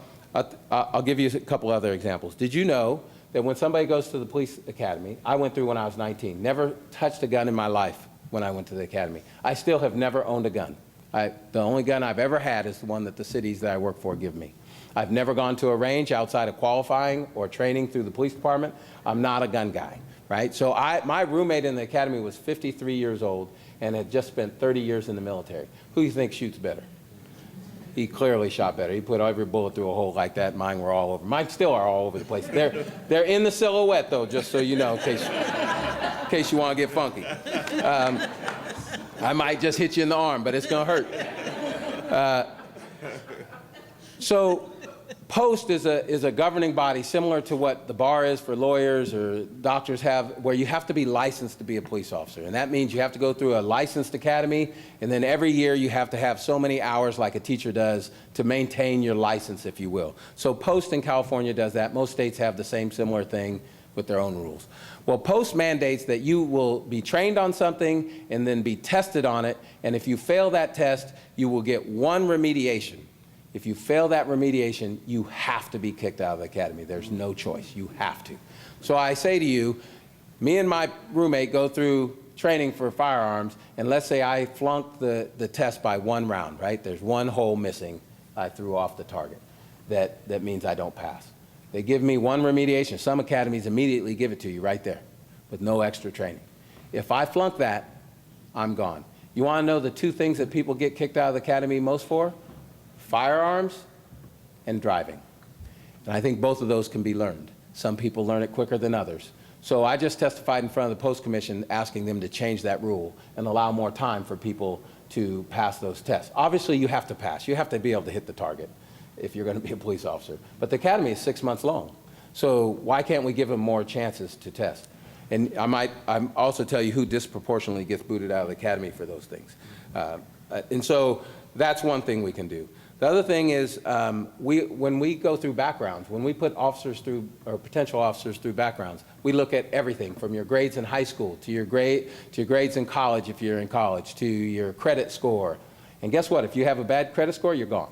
I'll give you a couple other examples. Did you know that when somebody goes to the police academy, I went through when I was 19, never touched a gun in my life when I went to the academy. I still have never owned a gun. The only gun I've ever had is the one that the cities that I work for give me. I've never gone to a range outside of qualifying or training through the police department. I'm not a gun guy, right? So my roommate in the academy was 53 years old and had just spent 30 years in the military. Who do you think shoots better? He clearly shot better. He put every bullet through a hole like that. Mine were all over. Mine still are all over the place. They're in the silhouette, though, just so you know, in case you want to get funky. I might just hit you in the arm, but it's going to hurt. So Post is a governing body similar to what the bar is for lawyers or doctors have, where you have to be licensed to be a police officer. And that means you have to go through a licensed academy, and then every year you have to have so many hours like a teacher does to maintain your license, if you will. So Post in California does that. Most states have the same similar thing with their own rules. Well, Post mandates that you will be trained on something and then be tested on it, and if you fail that test, you will get one remediation. If you fail that remediation, you have to be kicked out of the academy. There's no choice. You have to. So I say to you, me and my roommate go through training for firearms, and let's say I flunked the test by one round, right? There's one hole missing. I threw off the target. That means I don't pass. They give me one remediation. Some academies immediately give it to you right there with no extra training. If I flunk that, I'm gone. You want to know the two things that people get kicked out of the academy most for? Firearms and driving. And I think both of those can be learned. Some people learn it quicker than others. So I just testified in front of the Post Commission asking them to change that rule and allow more time for people to pass those tests. Obviously, you have to pass. You have to be able to hit the target if you're going to be a police officer. But the academy is 6 months long. So why can't we give them more chances to test? And I also tell you who disproportionately gets booted out of the academy for those things. And so that's one thing we can do. The other thing is when we go through backgrounds, when we put officers through, or potential officers through backgrounds, we look at everything from your grades in high school to your grades in college if you're in college, to your credit score. And guess what? If you have a bad credit score, you're gone.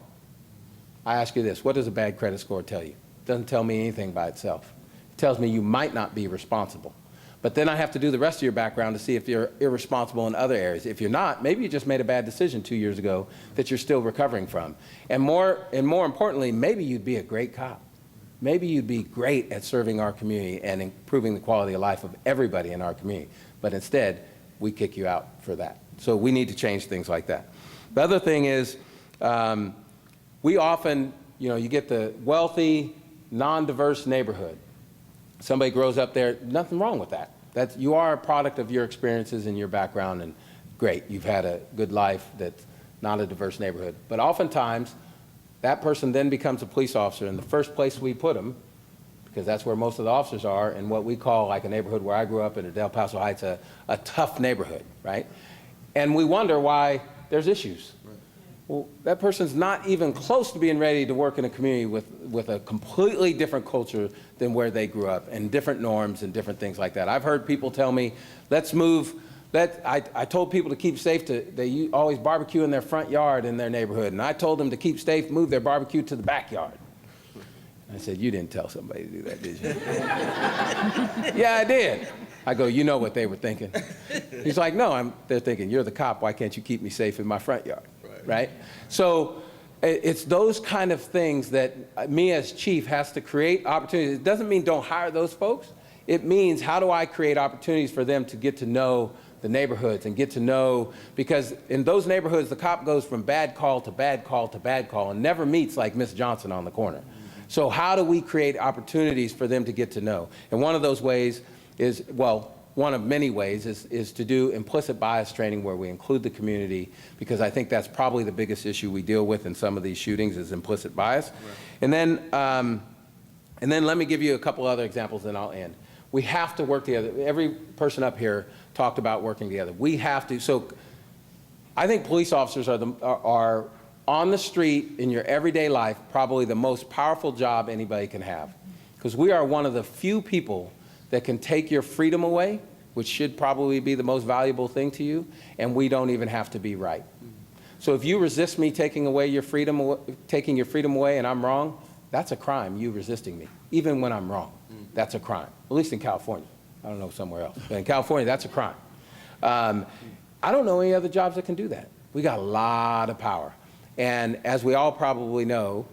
I ask you this, what does a bad credit score tell you? It doesn't tell me anything by itself. It tells me you might not be responsible. But then I have to do the rest of your background to see if you're irresponsible in other areas. If you're not, maybe you just made a bad decision 2 years ago that you're still recovering from. And more importantly, maybe you'd be a great cop. Maybe you'd be great at serving our community and improving the quality of life of everybody in our community. But instead, we kick you out for that. So we need to change things like that. The other thing is, we often, you get the wealthy, non-diverse neighborhood. Somebody grows up there, nothing wrong with that. You are a product of your experiences and your background, and great, you've had a good life that's not a diverse neighborhood. But oftentimes, that person then becomes a police officer, and the first place we put them, because that's where most of the officers are, in what we call, like a neighborhood where I grew up in Del Paso Heights, a tough neighborhood, right? And we wonder why there's issues. Well, that person's not even close to being ready to work in a community with a completely different culture than where they grew up, and different norms and different things like that. I've heard people tell me, let's move. I told people to keep safe. They always barbecue in their front yard in their neighborhood, and I told them to keep safe, move their barbecue to the backyard. I said, you didn't tell somebody to do that, did you? Yeah, I did. I go, you know what they were thinking. He's like, no, they're thinking, you're the cop, why can't you keep me safe in my front yard? Right? So it's those kind of things that me as chief has to create opportunities. It doesn't mean don't hire those folks. It means how do I create opportunities for them to get to know the neighborhoods and get to know, because in those neighborhoods, the cop goes from bad call to bad call to bad call and never meets like Miss Johnson on the corner. So how do we create opportunities for them to get to know? And one of those ways is, well, one of many ways is to do implicit bias training where we include the community, because I think that's probably the biggest issue we deal with in some of these shootings is implicit bias. Right. And then let me give you a couple other examples, and I'll end. We have to work together. Every person up here talked about working together. We have to. So I think police officers are on the street in your everyday life probably the most powerful job anybody can have, because we are one of the few people that can take your freedom away, which should probably be the most valuable thing to you, and we don't even have to be right. So if you resist me taking your freedom away and I'm wrong, that's a crime, you resisting me, even when I'm wrong. That's a crime, at least in California. I don't know somewhere else, but in California, that's a crime. I don't know any other jobs that can do that. We got a lot of power. And as we all probably know,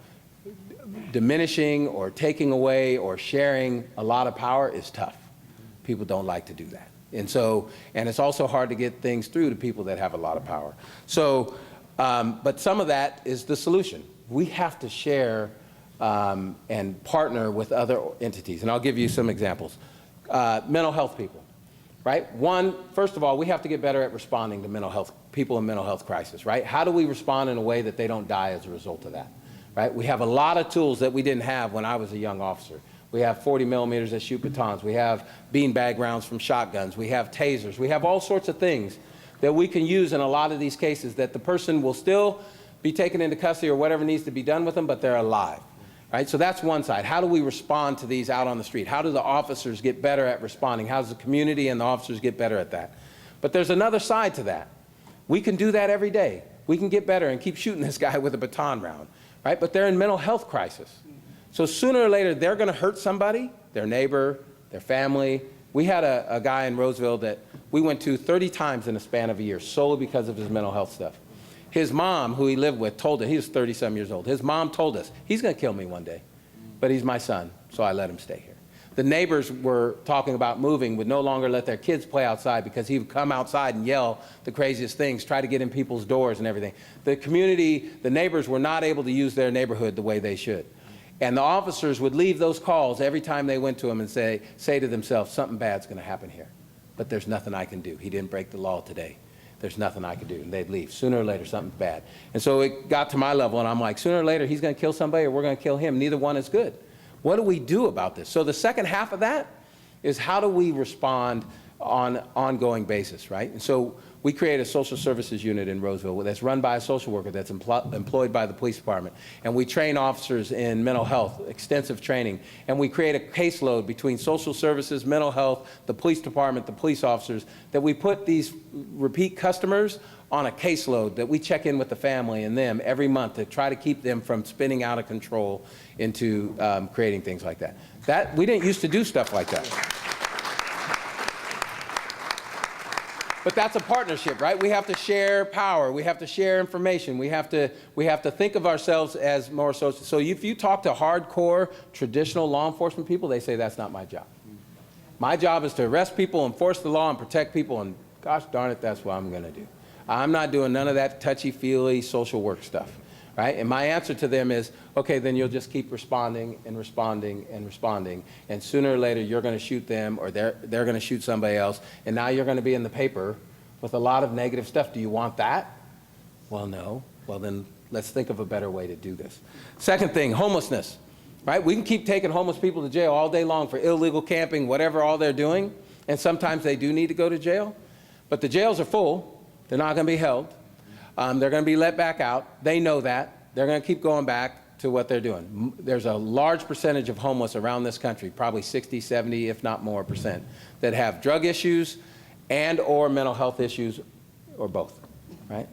diminishing or taking away or sharing a lot of power is tough. People don't like to do that. And it's also hard to get things through to people that have a lot of power. So, but some of that is the solution. We have to share and partner with other entities. And I'll give you some examples. Mental health people, right? First of all, we have to get better at responding to people in mental health crisis, right? How do we respond in a way that they don't die as a result of that, right? We have a lot of tools that we didn't have when I was a young officer. We have 40 millimeters that shoot batons. We have beanbag rounds from shotguns. We have tasers. We have all sorts of things that we can use in a lot of these cases that the person will still be taken into custody or whatever needs to be done with them, but they're alive. Right? So that's one side. How do we respond to these out on the street? How do the officers get better at responding? How does the community and the officers get better at that? But there's another side to that. We can do that every day. We can get better and keep shooting this guy with a baton round, right? But they're in mental health crisis. So sooner or later, they're going to hurt somebody, their neighbor, their family. We had a guy in Roseville that we went to 30 times in the span of a year solely because of his mental health stuff. His mom, who he lived with, told him, he was 30-some years old. His mom told us, he's going to kill me one day, but he's my son, so I let him stay here. The neighbors were talking about moving, would no longer let their kids play outside because he would come outside and yell the craziest things, try to get in people's doors and everything. The community, the neighbors were not able to use their neighborhood the way they should. And the officers would leave those calls every time they went to him and say to themselves, something bad's going to happen here, but there's nothing I can do. He didn't break the law today. There's nothing I can do. And they'd leave. Sooner or later, something's bad. And so it got to my level, and I'm like, sooner or later, he's going to kill somebody or we're going to kill him. Neither one is good. What do we do about this? So the second half of that is how do we respond on an ongoing basis, right? And so we create a social services unit in Roseville that's run by a social worker that's employed by the police department. And we train officers in mental health, extensive training. And we create a caseload between social services, mental health, the police department, the police officers, that we put these repeat customers on a caseload that we check in with the family and them every month to try to keep them from spinning out of control into creating things like that. We didn't used to do stuff like that. But that's a partnership, right? We have to share power. We have to share information. We have to think of ourselves as more social. So if you talk to hardcore, traditional law enforcement people, they say that's not my job. My job is to arrest people, enforce the law, and protect people, and gosh darn it, that's what I'm going to do. I'm not doing none of that touchy-feely social work stuff, right? And my answer to them is, okay, then you'll just keep responding and responding and responding, and sooner or later you're going to shoot them or they're going to shoot somebody else, and now you're going to be in the paper with a lot of negative stuff. Do you want that? Well, no. Well, then let's think of a better way to do this. Second thing, homelessness, right? We can keep taking homeless people to jail all day long for illegal camping, whatever all they're doing, and sometimes they do need to go to jail, but the jails are full. They're not going to be held. They're going to be let back out. They know that. They're going to keep going back to what they're doing. There's a large percentage of homeless around this country, probably 60, 70, if not more %, that have drug issues and or mental health issues or both, right?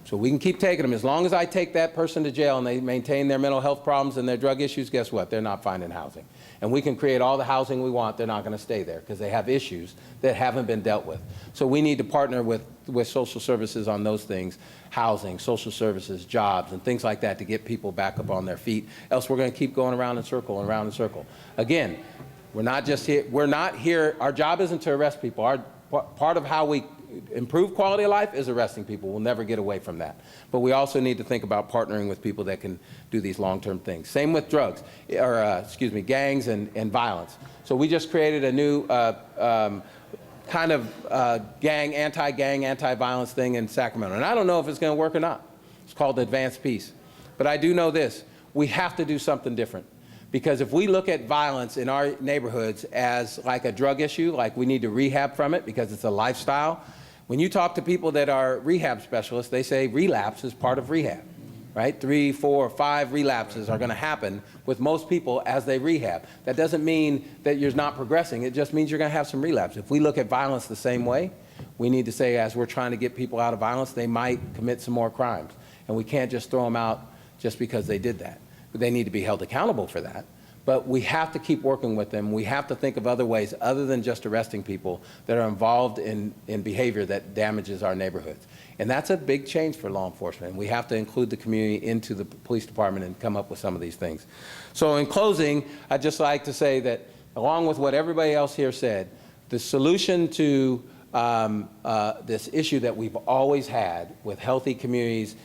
So we can keep taking them. As long as I take that person to jail and they maintain their mental health problems and their drug issues, guess what? They're not finding housing. And we can create all the housing we want. They're not going to stay there because they have issues that haven't been dealt with. So we need to partner with social services on those things, housing, social services, jobs, and things like that to get people back up on their feet. Else we're going to keep going around in circle and around in circle. Again, we're not just here. We're not here. Our job isn't to arrest people. Part of how we improve quality of life is arresting people. We'll never get away from that. But we also need to think about partnering with people that can do these long-term things. Same with drugs, or gangs and violence. So we just created a new kind of anti-gang, anti-violence thing in Sacramento. And I don't know if it's going to work or not. It's called Advanced Peace. But I do know this. We have to do something different. Because if we look at violence in our neighborhoods as like a drug issue, like we need to rehab from it because it's a lifestyle, When you talk to people that are rehab specialists, they say relapse is part of rehab, right? 3, 4, 5 relapses are going to happen with most people as they rehab. That doesn't mean that you're not progressing. It just means you're going to have some relapse. If we look at violence the same way, we need to say, as we're trying to get people out of violence, they might commit some more crimes. And we can't just throw them out just because they did that. They need to be held accountable for that. But we have to keep working with them. We have to think of other ways other than just arresting people that are involved in behavior that damages our neighborhoods. And that's a big change for law enforcement. And we have to include the community into the police department and come up with some of these things. So in closing, I'd just like to say that along with what everybody else here said, the solution to this issue that we've always had with healthy communities,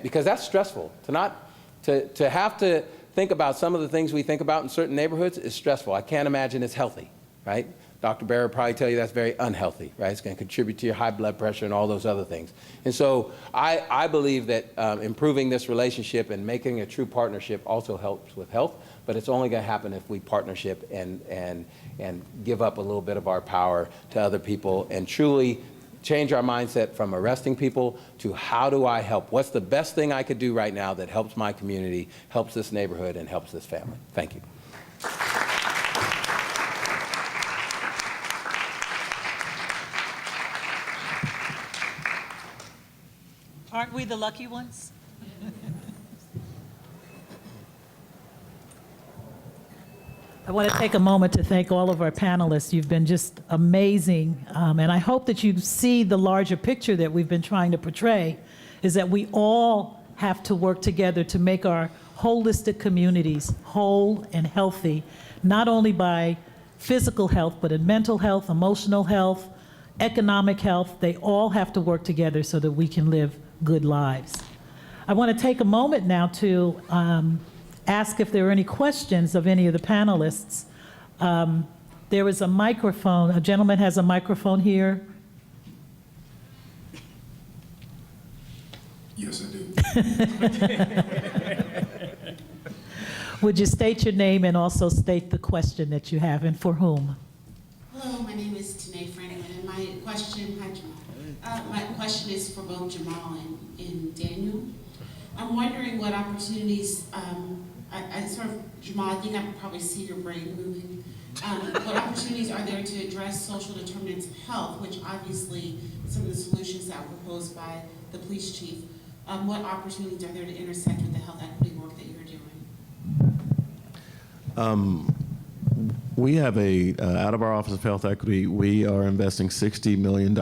because that's stressful. To have to think about some of the things we think about in certain neighborhoods is stressful. I can't imagine it's healthy, right? Dr. Barrett would probably tell you that's very unhealthy, right? It's going to contribute to your high blood pressure and all those other things. And so I believe that improving this relationship and making a true partnership also helps with health, but it's only going to happen if we partnership and give up a little bit of our power to other people and truly change our mindset from arresting people to how do I help? What's the best thing I could do right now that helps my community, helps this neighborhood, and helps this family? Thank you. Aren't we the lucky ones? I want to take a moment to thank all of our panelists. You've been just amazing. And I hope that you see the larger picture that we've been trying to portray, is that we all have to work together to make our holistic communities whole and healthy, not only by physical health, but in mental health, emotional health, economic health. They all have to work together so that we can live good lives. I want to take a moment now to ask if there are any questions of any of the panelists. There is a microphone. A gentleman has a microphone here. Yes, I do. Would you state your name and also state the question that you have and for whom? Hello, my name is Tanae Franklin, and my question, hi Jamal. My question is for both Jamal and Daniel. I'm wondering what opportunities, Jamal, I think I probably see your brain moving. What opportunities are there to address social determinants of health, which obviously some of the solutions that were proposed by the police chief, what opportunities are there to intersect with the health equity work that you're doing? We have out of our Office of Health Equity, we are investing $60 million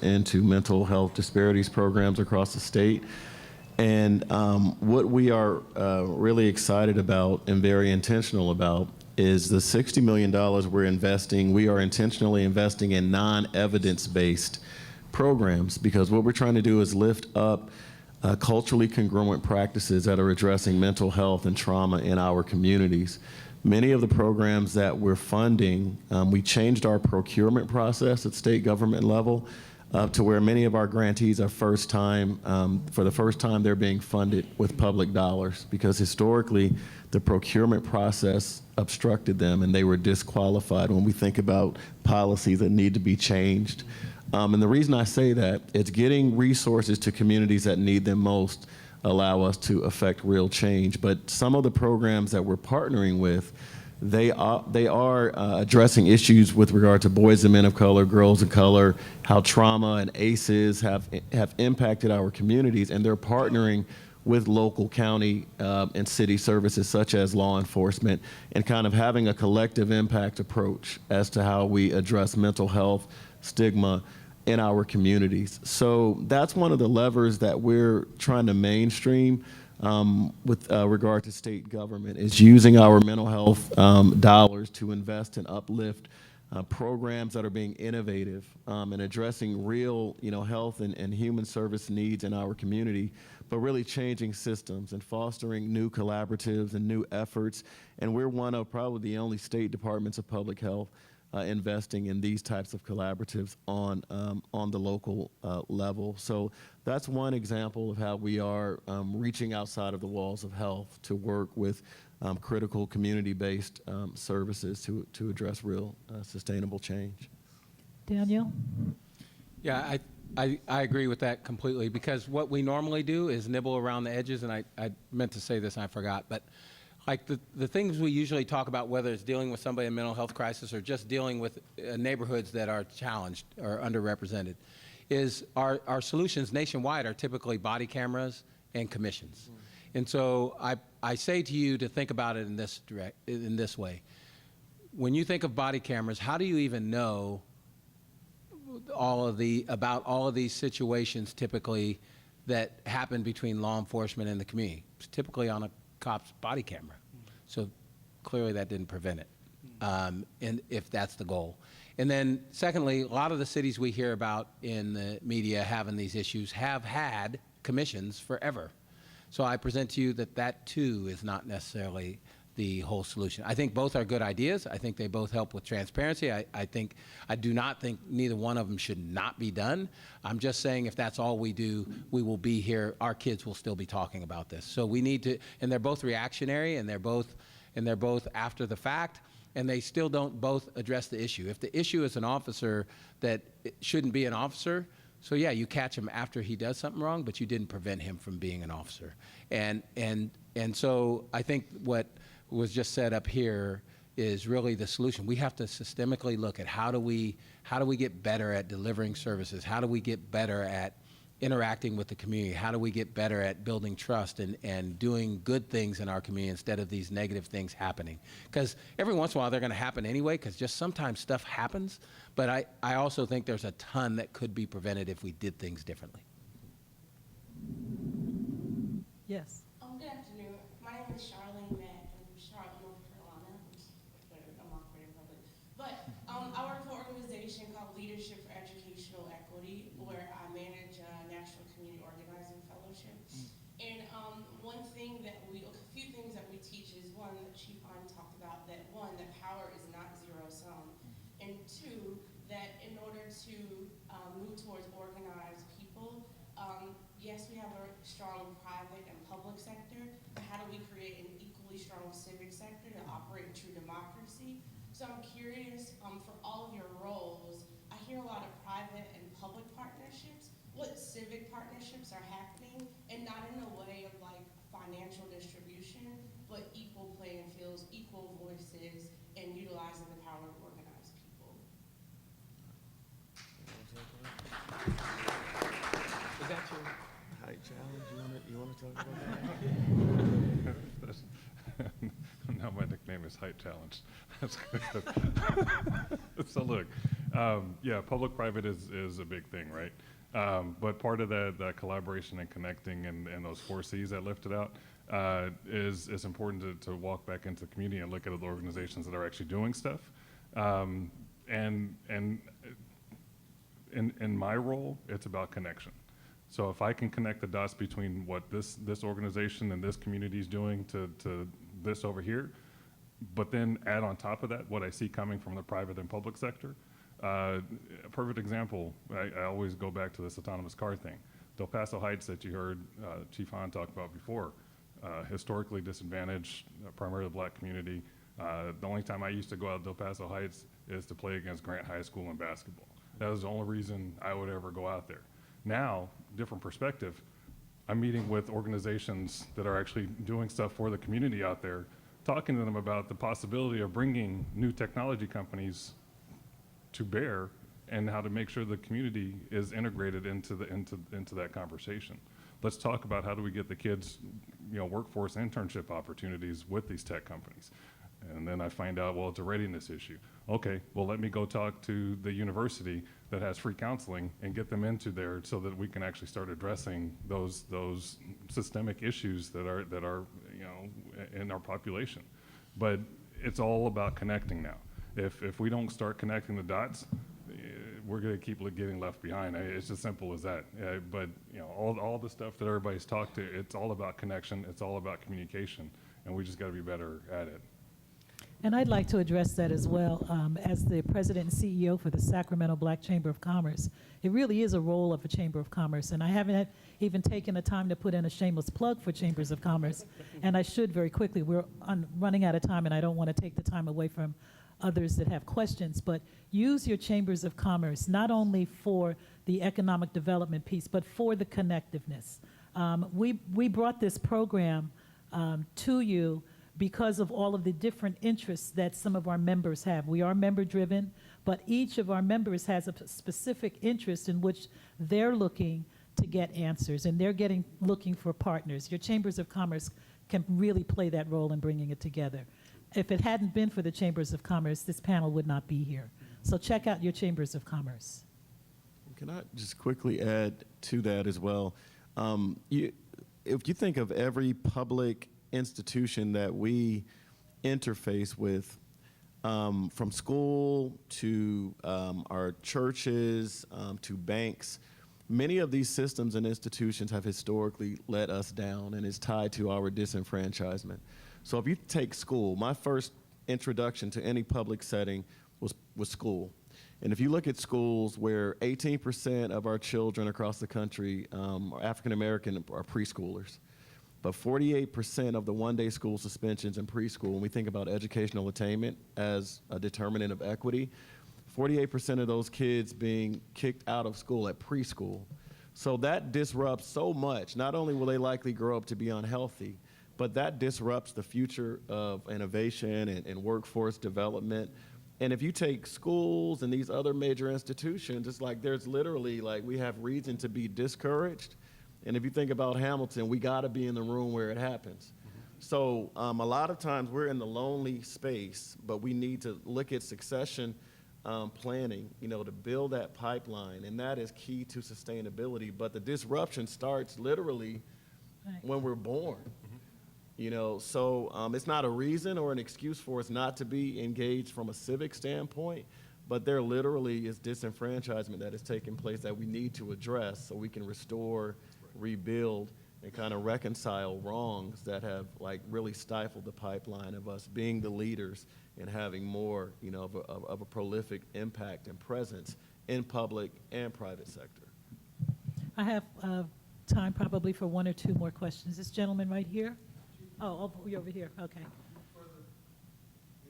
into mental health disparities programs across the state. And what we are really excited about and very intentional about is the $60 million we're investing. We are intentionally investing in non-evidence-based programs, because what we're trying to do is lift up culturally congruent practices that are addressing mental health and trauma in our communities. Many of the programs that we're funding, we changed our procurement process at state government level to where many of our grantees are for the first time they're being funded with public dollars, because historically the procurement process obstructed them and they were disqualified when we think about policies that need to be changed. And the reason I say that, it's getting resources to communities that need them most allow us to affect real change. But some of the programs that we're partnering with, they are addressing issues with regard to boys and men of color, girls of color, how trauma and ACEs have impacted our communities, and they're partnering with local county and city services such as law enforcement, and kind of having a collective impact approach as to how we address mental health, stigma in our communities. So that's one of the levers that we're trying to mainstream with regard to state government, is using our mental health dollars to invest and uplift programs that are being innovative and addressing real, health and human service needs in our community, but really changing systems and fostering new collaboratives and new efforts. And we're one of probably the only state departments of public health investing in these types of collaboratives on the local level. So that's one example of how we are reaching outside of the walls of health to work with critical community-based services to address real sustainable change. Daniel? Yeah, I agree with that completely, because what we normally do is nibble around the edges, and I meant to say this and I forgot, but like the things we usually talk about, whether it's dealing with somebody in a mental health crisis or just dealing with neighborhoods that are challenged or underrepresented, is our solutions nationwide are typically body cameras and commissions. And so I say to you to think about it in this way. When you think of body cameras, how do you even know about all of these situations typically that happen between law enforcement and the community? It's typically on a cop's body camera. So clearly that didn't prevent it, and if that's the goal. And then secondly, a lot of the cities we hear about in the media having these issues have had commissions forever. So I present to you that too is not necessarily the whole solution. I think both are good ideas. I think they both help with transparency. I do not think neither one of them should not be done. I'm just saying if that's all we do, we will be here, our kids will still be talking about this. So we need to, and they're both reactionary, and they're both after the fact, and they still don't both address the issue. If the issue is an officer that shouldn't be an officer, so yeah, you catch him after he does something wrong, but you didn't prevent him from being an officer. And so I think what was just set up here is really the solution. We have to systemically look at how do we get better at delivering services? How do we get better at interacting with the community? How do we get better at building trust and doing good things in our community instead of these negative things happening? Because every once in a while they're going to happen anyway, because just sometimes stuff happens. But I also think there's a ton that could be prevented if we did things differently. Yes. Good afternoon. My name is Charlene Mack. Charlotte, North Carolina. I'm not very public. But I work for an organization called Leadership for Educational Equity, where I manage a National Community Organizing Fellowship. And a few things that we teach is, one, that Chief Hahn talked about, that one, that power is not zero sum. And two, that in order to move towards organized people, yes, we have a strong private and public sector, but how do we create an equally strong civic sector to operate in true democracy? So I'm curious, for all of your roles, I hear a lot of private and public partnerships. What civic partnerships are happening, and not in a way of like financial distribution, but equal playing fields, equal voices, and utilizing the power to organize people? Is that your height challenge? You want to talk about that? Now my nickname is Height Challenge. That's good. So look, yeah, public-private is a big thing, right? But part of that collaboration and connecting and those 4 C's that lifted out is important to walk back into the community and look at the organizations that are actually doing stuff. And in my role, it's about connection. So if I can connect the dots between what this organization and this community is doing to this over here, but then add on top of that what I see coming from the private and public sector. A perfect example, I always go back to this autonomous car thing. Del Paso Heights that you heard Chief Hahn talk about before, historically disadvantaged, primarily Black community. The only time I used to go out to Del Paso Heights is to play against Grant High School in basketball. That was the only reason I would ever go out there. Now, different perspective, I'm meeting with organizations that are actually doing stuff for the community out there, talking to them about the possibility of bringing new technology companies to bear and how to make sure the community is integrated into that conversation. Let's talk about how do we get the kids, workforce internship opportunities with these tech companies. And then I find out, well, it's a readiness issue. Okay, well, let me go talk to the university that has free counseling and get them into there so that we can actually start addressing those systemic issues that are in our population. But it's all about connecting now. If we don't start connecting the dots, we're going to keep getting left behind. It's as simple as that. But all the stuff that everybody's talked to, it's all about connection. It's all about communication, and we just got to be better at it. And I'd like to address that as well. As the president and CEO for the Sacramento Black Chamber of Commerce, it really is a role of a Chamber of Commerce. And I haven't even taken the time to put in a shameless plug for Chambers of Commerce. And I should very quickly. We're running out of time, and I don't want to take the time away from others that have questions, but use your chambers of commerce not only for the economic development piece, but for the connectiveness. We brought this program to you because of all of the different interests that some of our members have. We are member-driven, but each of our members has a specific interest in which they're looking to get answers, and they're looking for partners. Your chambers of commerce can really play that role in bringing it together. If it hadn't been for the chambers of commerce, this panel would not be here. So check out your chambers of commerce. Can I just quickly add to that as well? If you think of every public institution that we interface with, from school to our churches to banks, many of these systems and institutions have historically let us down, and it's tied to our disenfranchisement. So if you take school, my first introduction to any public setting was school. And if you look at schools where 18% of our children across the country are African American are preschoolers, but 48% of the one-day school suspensions in preschool, when we think about educational attainment as a determinant of equity, 48% of those kids being kicked out of school at preschool. So that disrupts so much. Not only will they likely grow up to be unhealthy, but that disrupts the future of innovation and workforce development. And if you take schools and these other major institutions, it's like there's literally, like, we have reason to be discouraged. And if you think about Hamilton, we got to be in the room where it happens. So a lot of times we're in the lonely space, but we need to look at succession planning, to build that pipeline, and that is key to sustainability. But the disruption starts literally when we're born. So it's not a reason or an excuse for us not to be engaged from a civic standpoint, but there literally is disenfranchisement that is taking place that we need to address so we can restore, rebuild, and kind of reconcile wrongs that have really stifled the pipeline of us being the leaders and having more, of a prolific impact and presence in public and private sector. I have time probably for one or two more questions. This gentleman right here. Oh, you're over here. Okay. Further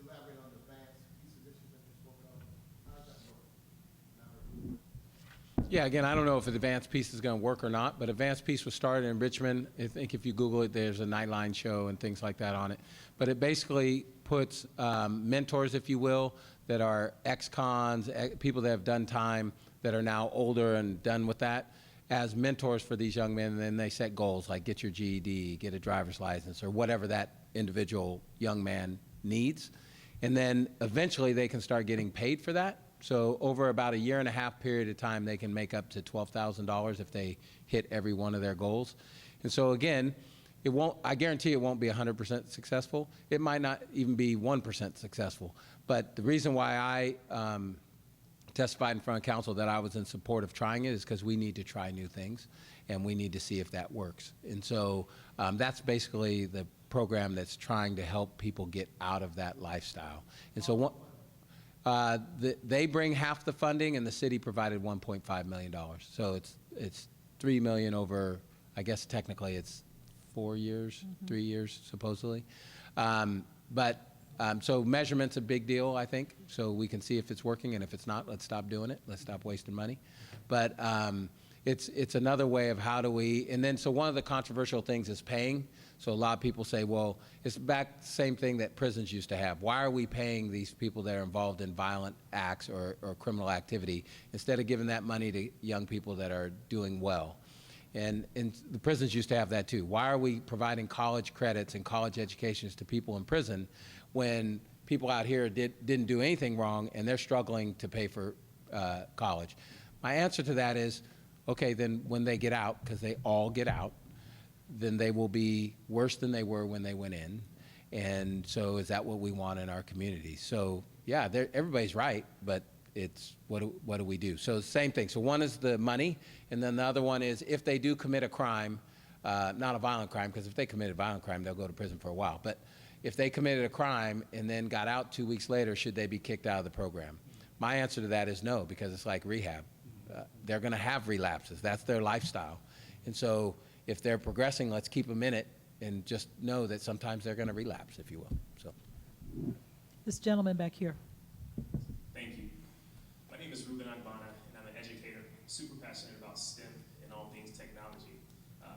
elaborate on the advanced piece of issues that you spoke of. How does that work? Yeah, again, I don't know if the advanced piece is going to work or not, but advanced piece was started in Richmond. I think if you Google it, there's a Nightline show and things like that on it. But it basically puts mentors, if you will, that are ex-cons, people that have done time that are now older and done with that, as mentors for these young men. And then they set goals like get your GED, get a driver's license, or whatever that individual young man needs. And then eventually they can start getting paid for that. So over about a 1.5 year period of time, they can make up to $12,000 if they hit every one of their goals. And so again, I guarantee it won't be 100% successful. It might not even be 1% successful. But the reason why I testified in front of council that I was in support of trying it is because we need to try new things and we need to see if that works. And so that's basically the program that's trying to help people get out of that lifestyle. And so they bring half the funding, and the city provided $1.5 million. So it's $3 million over, I guess technically it's 4 years, 3 years supposedly. So measurement's a big deal, I think. So we can see if it's working, and if it's not, let's stop doing it. Let's stop wasting money. But it's another way of how do we, and then so one of the controversial things is paying. So a lot of people say, well, it's back the same thing that prisons used to have. Why are we paying these people that are involved in violent acts or criminal activity instead of giving that money to young people that are doing well? And the prisons used to have that too. Why are we providing college credits and college educations to people in prison when people out here didn't do anything wrong and they're struggling to pay for college? My answer to that is, okay, then when they get out, because they all get out, then they will be worse than they were when they went in. And so is that what we want in our community? So yeah, everybody's right, but it's what do we do? So same thing. So one is the money, and then the other one is if they do commit a crime, not a violent crime, because if they committed a violent crime, they'll go to prison for a while. But if they committed a crime and then got out 2 weeks later, should they be kicked out of the program? My answer to that is no, because it's like rehab. They're going to have relapses. That's their lifestyle. And so if they're progressing, let's keep them in it and just know that sometimes they're going to relapse, if you will. So, This gentleman back here. Thank you. My name is Ruben Agbana, and I'm an educator, super passionate about STEM and all things technology.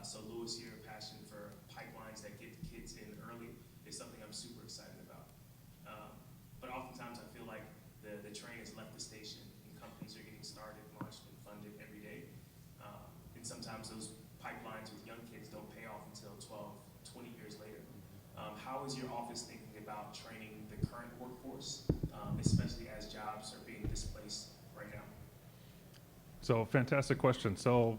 So Lewis here, passion for pipelines that get the kids in early is something I'm super excited about. But oftentimes I feel like the train has left the station and companies are getting started, launched, and funded every day. And sometimes those pipelines with young kids don't pay off until 12, 20 years later. How is your office thinking about training the current workforce, especially as jobs are being displaced right now? So fantastic question. So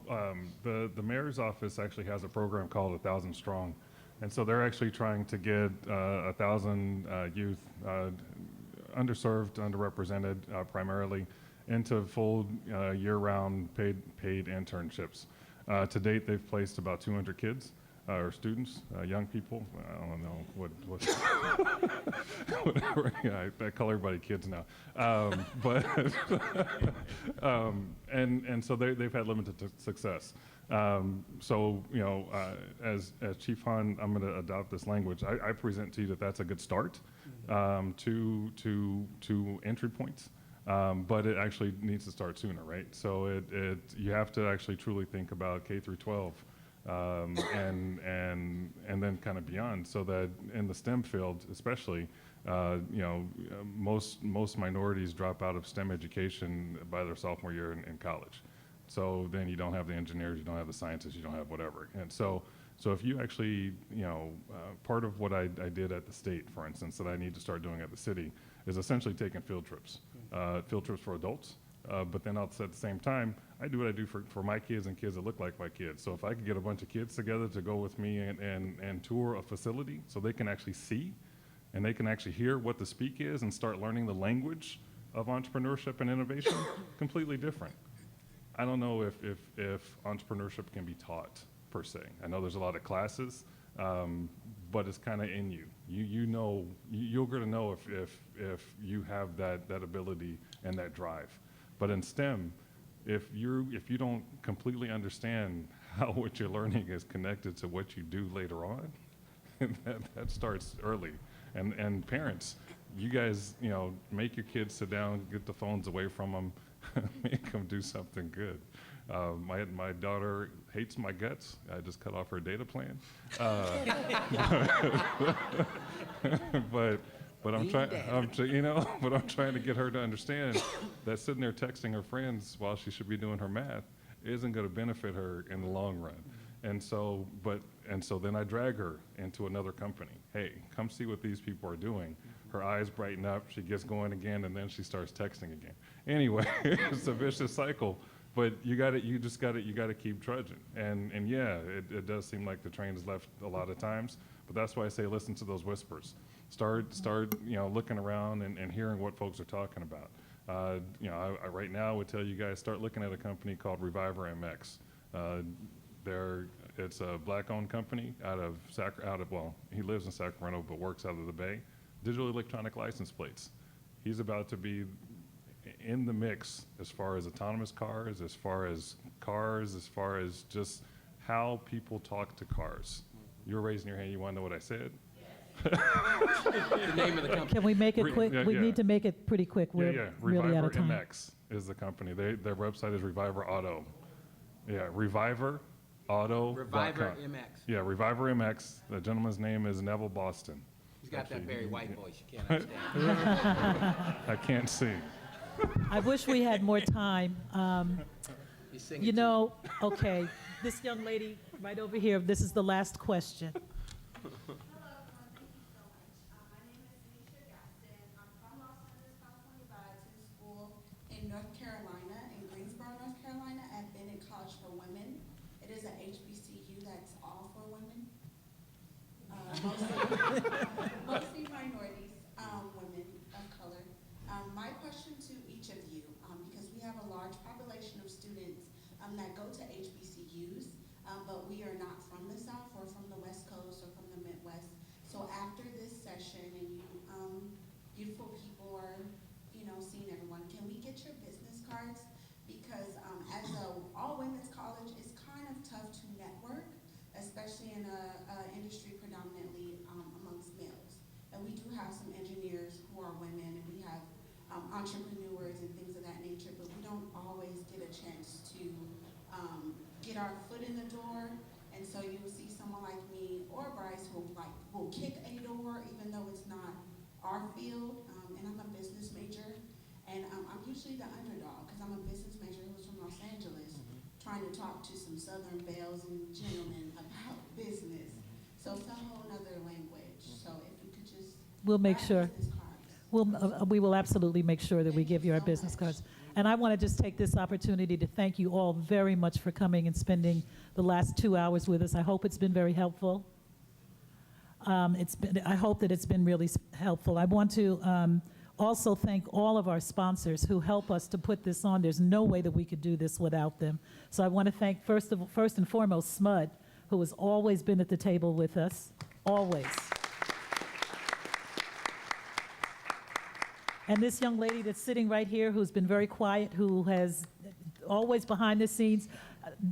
the mayor's office actually has a program called 1,000 Strong. And so they're actually trying to get 1,000 youth, underserved, underrepresented primarily, into full year-round paid internships. To date, they've placed about 200 kids or students, young people. I don't know what whatever. Yeah, I call everybody kids now. But and so they've had limited success. So as Chief Hahn, I'm going to adopt this language. I present to you that that's a good start to entry points. But it actually needs to start sooner, right? So you have to actually truly think about K through 12, and then kind of beyond, so that in the STEM field, especially, most minorities drop out of STEM education by their sophomore year in college. So then you don't have the engineers, you don't have the scientists, you don't have whatever. And so if you actually, part of what I did at the state, for instance, that I need to start doing at the city, is essentially taking field trips for adults. But then at the same time, I do what I do for my kids and kids that look like my kids. So if I could get a bunch of kids together to go with me and tour a facility so they can actually see and they can actually hear what the speak is and start learning the language of entrepreneurship and innovation, completely different. I don't know if entrepreneurship can be taught, per se. I know there's a lot of classes, but it's kind of in you. You're going to know if you have that ability and that drive. But in STEM, if you don't completely understand how what you're learning is connected to what you do later on, that starts early. And parents, you guys, make your kids sit down, get the phones away from them, make them do something good. My daughter hates my guts. I just cut off her data plan. But I'm trying, but I'm trying to get her to understand that sitting there texting her friends while she should be doing her math isn't going to benefit her in the long run. And so then I drag her into another company. Hey, come see what these people are doing. Her eyes brighten up, she gets going again, and then she starts texting again. Anyway, it's a vicious cycle. But you got to keep trudging. And yeah, it does seem like the train has left a lot of times. But that's why I say listen to those whispers. Start looking around and hearing what folks are talking about. I right now would tell you guys, start looking at a company called Reviver MX. It's a black-owned company he lives in Sacramento but works out of the Bay. Digital electronic license plates. He's about to be in the mix as far as autonomous cars, as far as just how people talk to cars. You're raising your hand. You want to know what I said? The name of the company. Can we make it quick? Yeah, We yeah. need to make it pretty quick. We're really out of time. Reviver MX is the company. Their website is Reviver Auto. Yeah, Reviver Auto. Reviver MX. Yeah, Reviver MX. The gentleman's name is Neville Boston. He's got that Barry White voice. You can't understand. I can't see. I wish we had more time. He's singing to you. Okay, this young lady right over here, this is the last question. Hello, thank you so much. My name is Nisha Gaston. I'm from Los Angeles, California, but I attend school in North Carolina, in Greensboro, North Carolina, at Bennett College for Women. It is an HBCU that's all for women, mostly minorities, women of color. My question to each of you, because we have a large population of students that go to HBCUs, but we are not from the South or from the West Coast or from the Midwest. get our foot in the door. And so you will see someone like me or Bryce who will kick a door even though it's not our field. And I'm a business major. And I'm usually the underdog because I'm a business major who's from Los Angeles, trying to talk to some Southern belles and gentlemen about business. So it's a whole other language. So if you could just We'll make grab sure. business cards. We will absolutely make sure that we Thank give you you our so business much. cards. And I want to just take this opportunity to thank you all very much for coming and spending the last 2 hours with us. I hope it's been very helpful. I hope that it's been really helpful. I want to also thank all of our sponsors who help us to put this on. There's no way that we could do this without them. So I want to thank first and foremost SMUD, who has always been at the table with us, always. And this young lady that's sitting right here, who's been very quiet, who has always behind the scenes,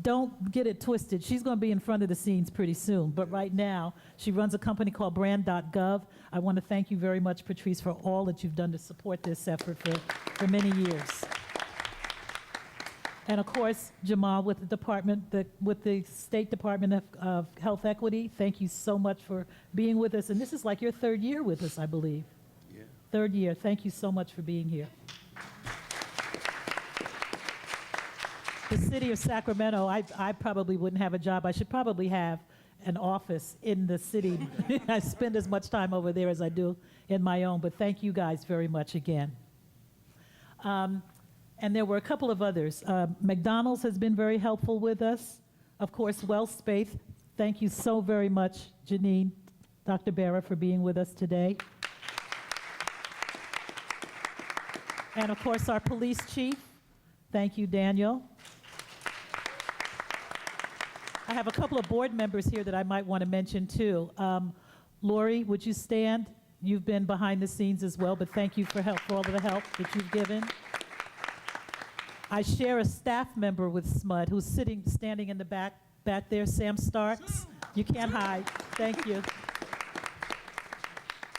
don't get it twisted. She's going to be in front of the scenes pretty soon. But right now, she runs a company called Brand.gov. I want to thank you very much, Patrice, for all that you've done to support this effort for many years. And of course, Jamal with the State Department of Health Equity, thank you so much for being with us. And this is like your third year with us, I believe. Yeah. Third year. Thank you so much for being here. The city of Sacramento, I probably wouldn't have a job. I should probably have an office in the city. I spend as much time over there as I do in my own, but thank you guys very much again. And there were a couple of others. McDonald's has been very helpful with us. Of course, WellSpace, thank you so very much, Janine, Dr. Barra, for being with us today. And of course, our police chief, thank you, Daniel. I have a couple of board members here that I might want to mention too. Lori, would you stand? You've been behind the scenes as well, but thank you for all of the help that you've given. I share a staff member with SMUD who's standing in the back there, Sam Starks. You can't hide. Thank you.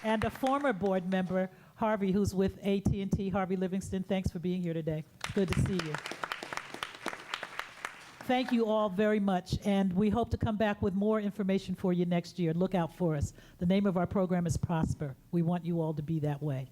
And a former board member, Harvey, who's with AT&T, Harvey Livingston. Thanks for being here today. Good to see you. Thank you all very much, and we hope to come back with more information for you next year. Look out for us. The name of our program is Prosper. We want you all to be that way.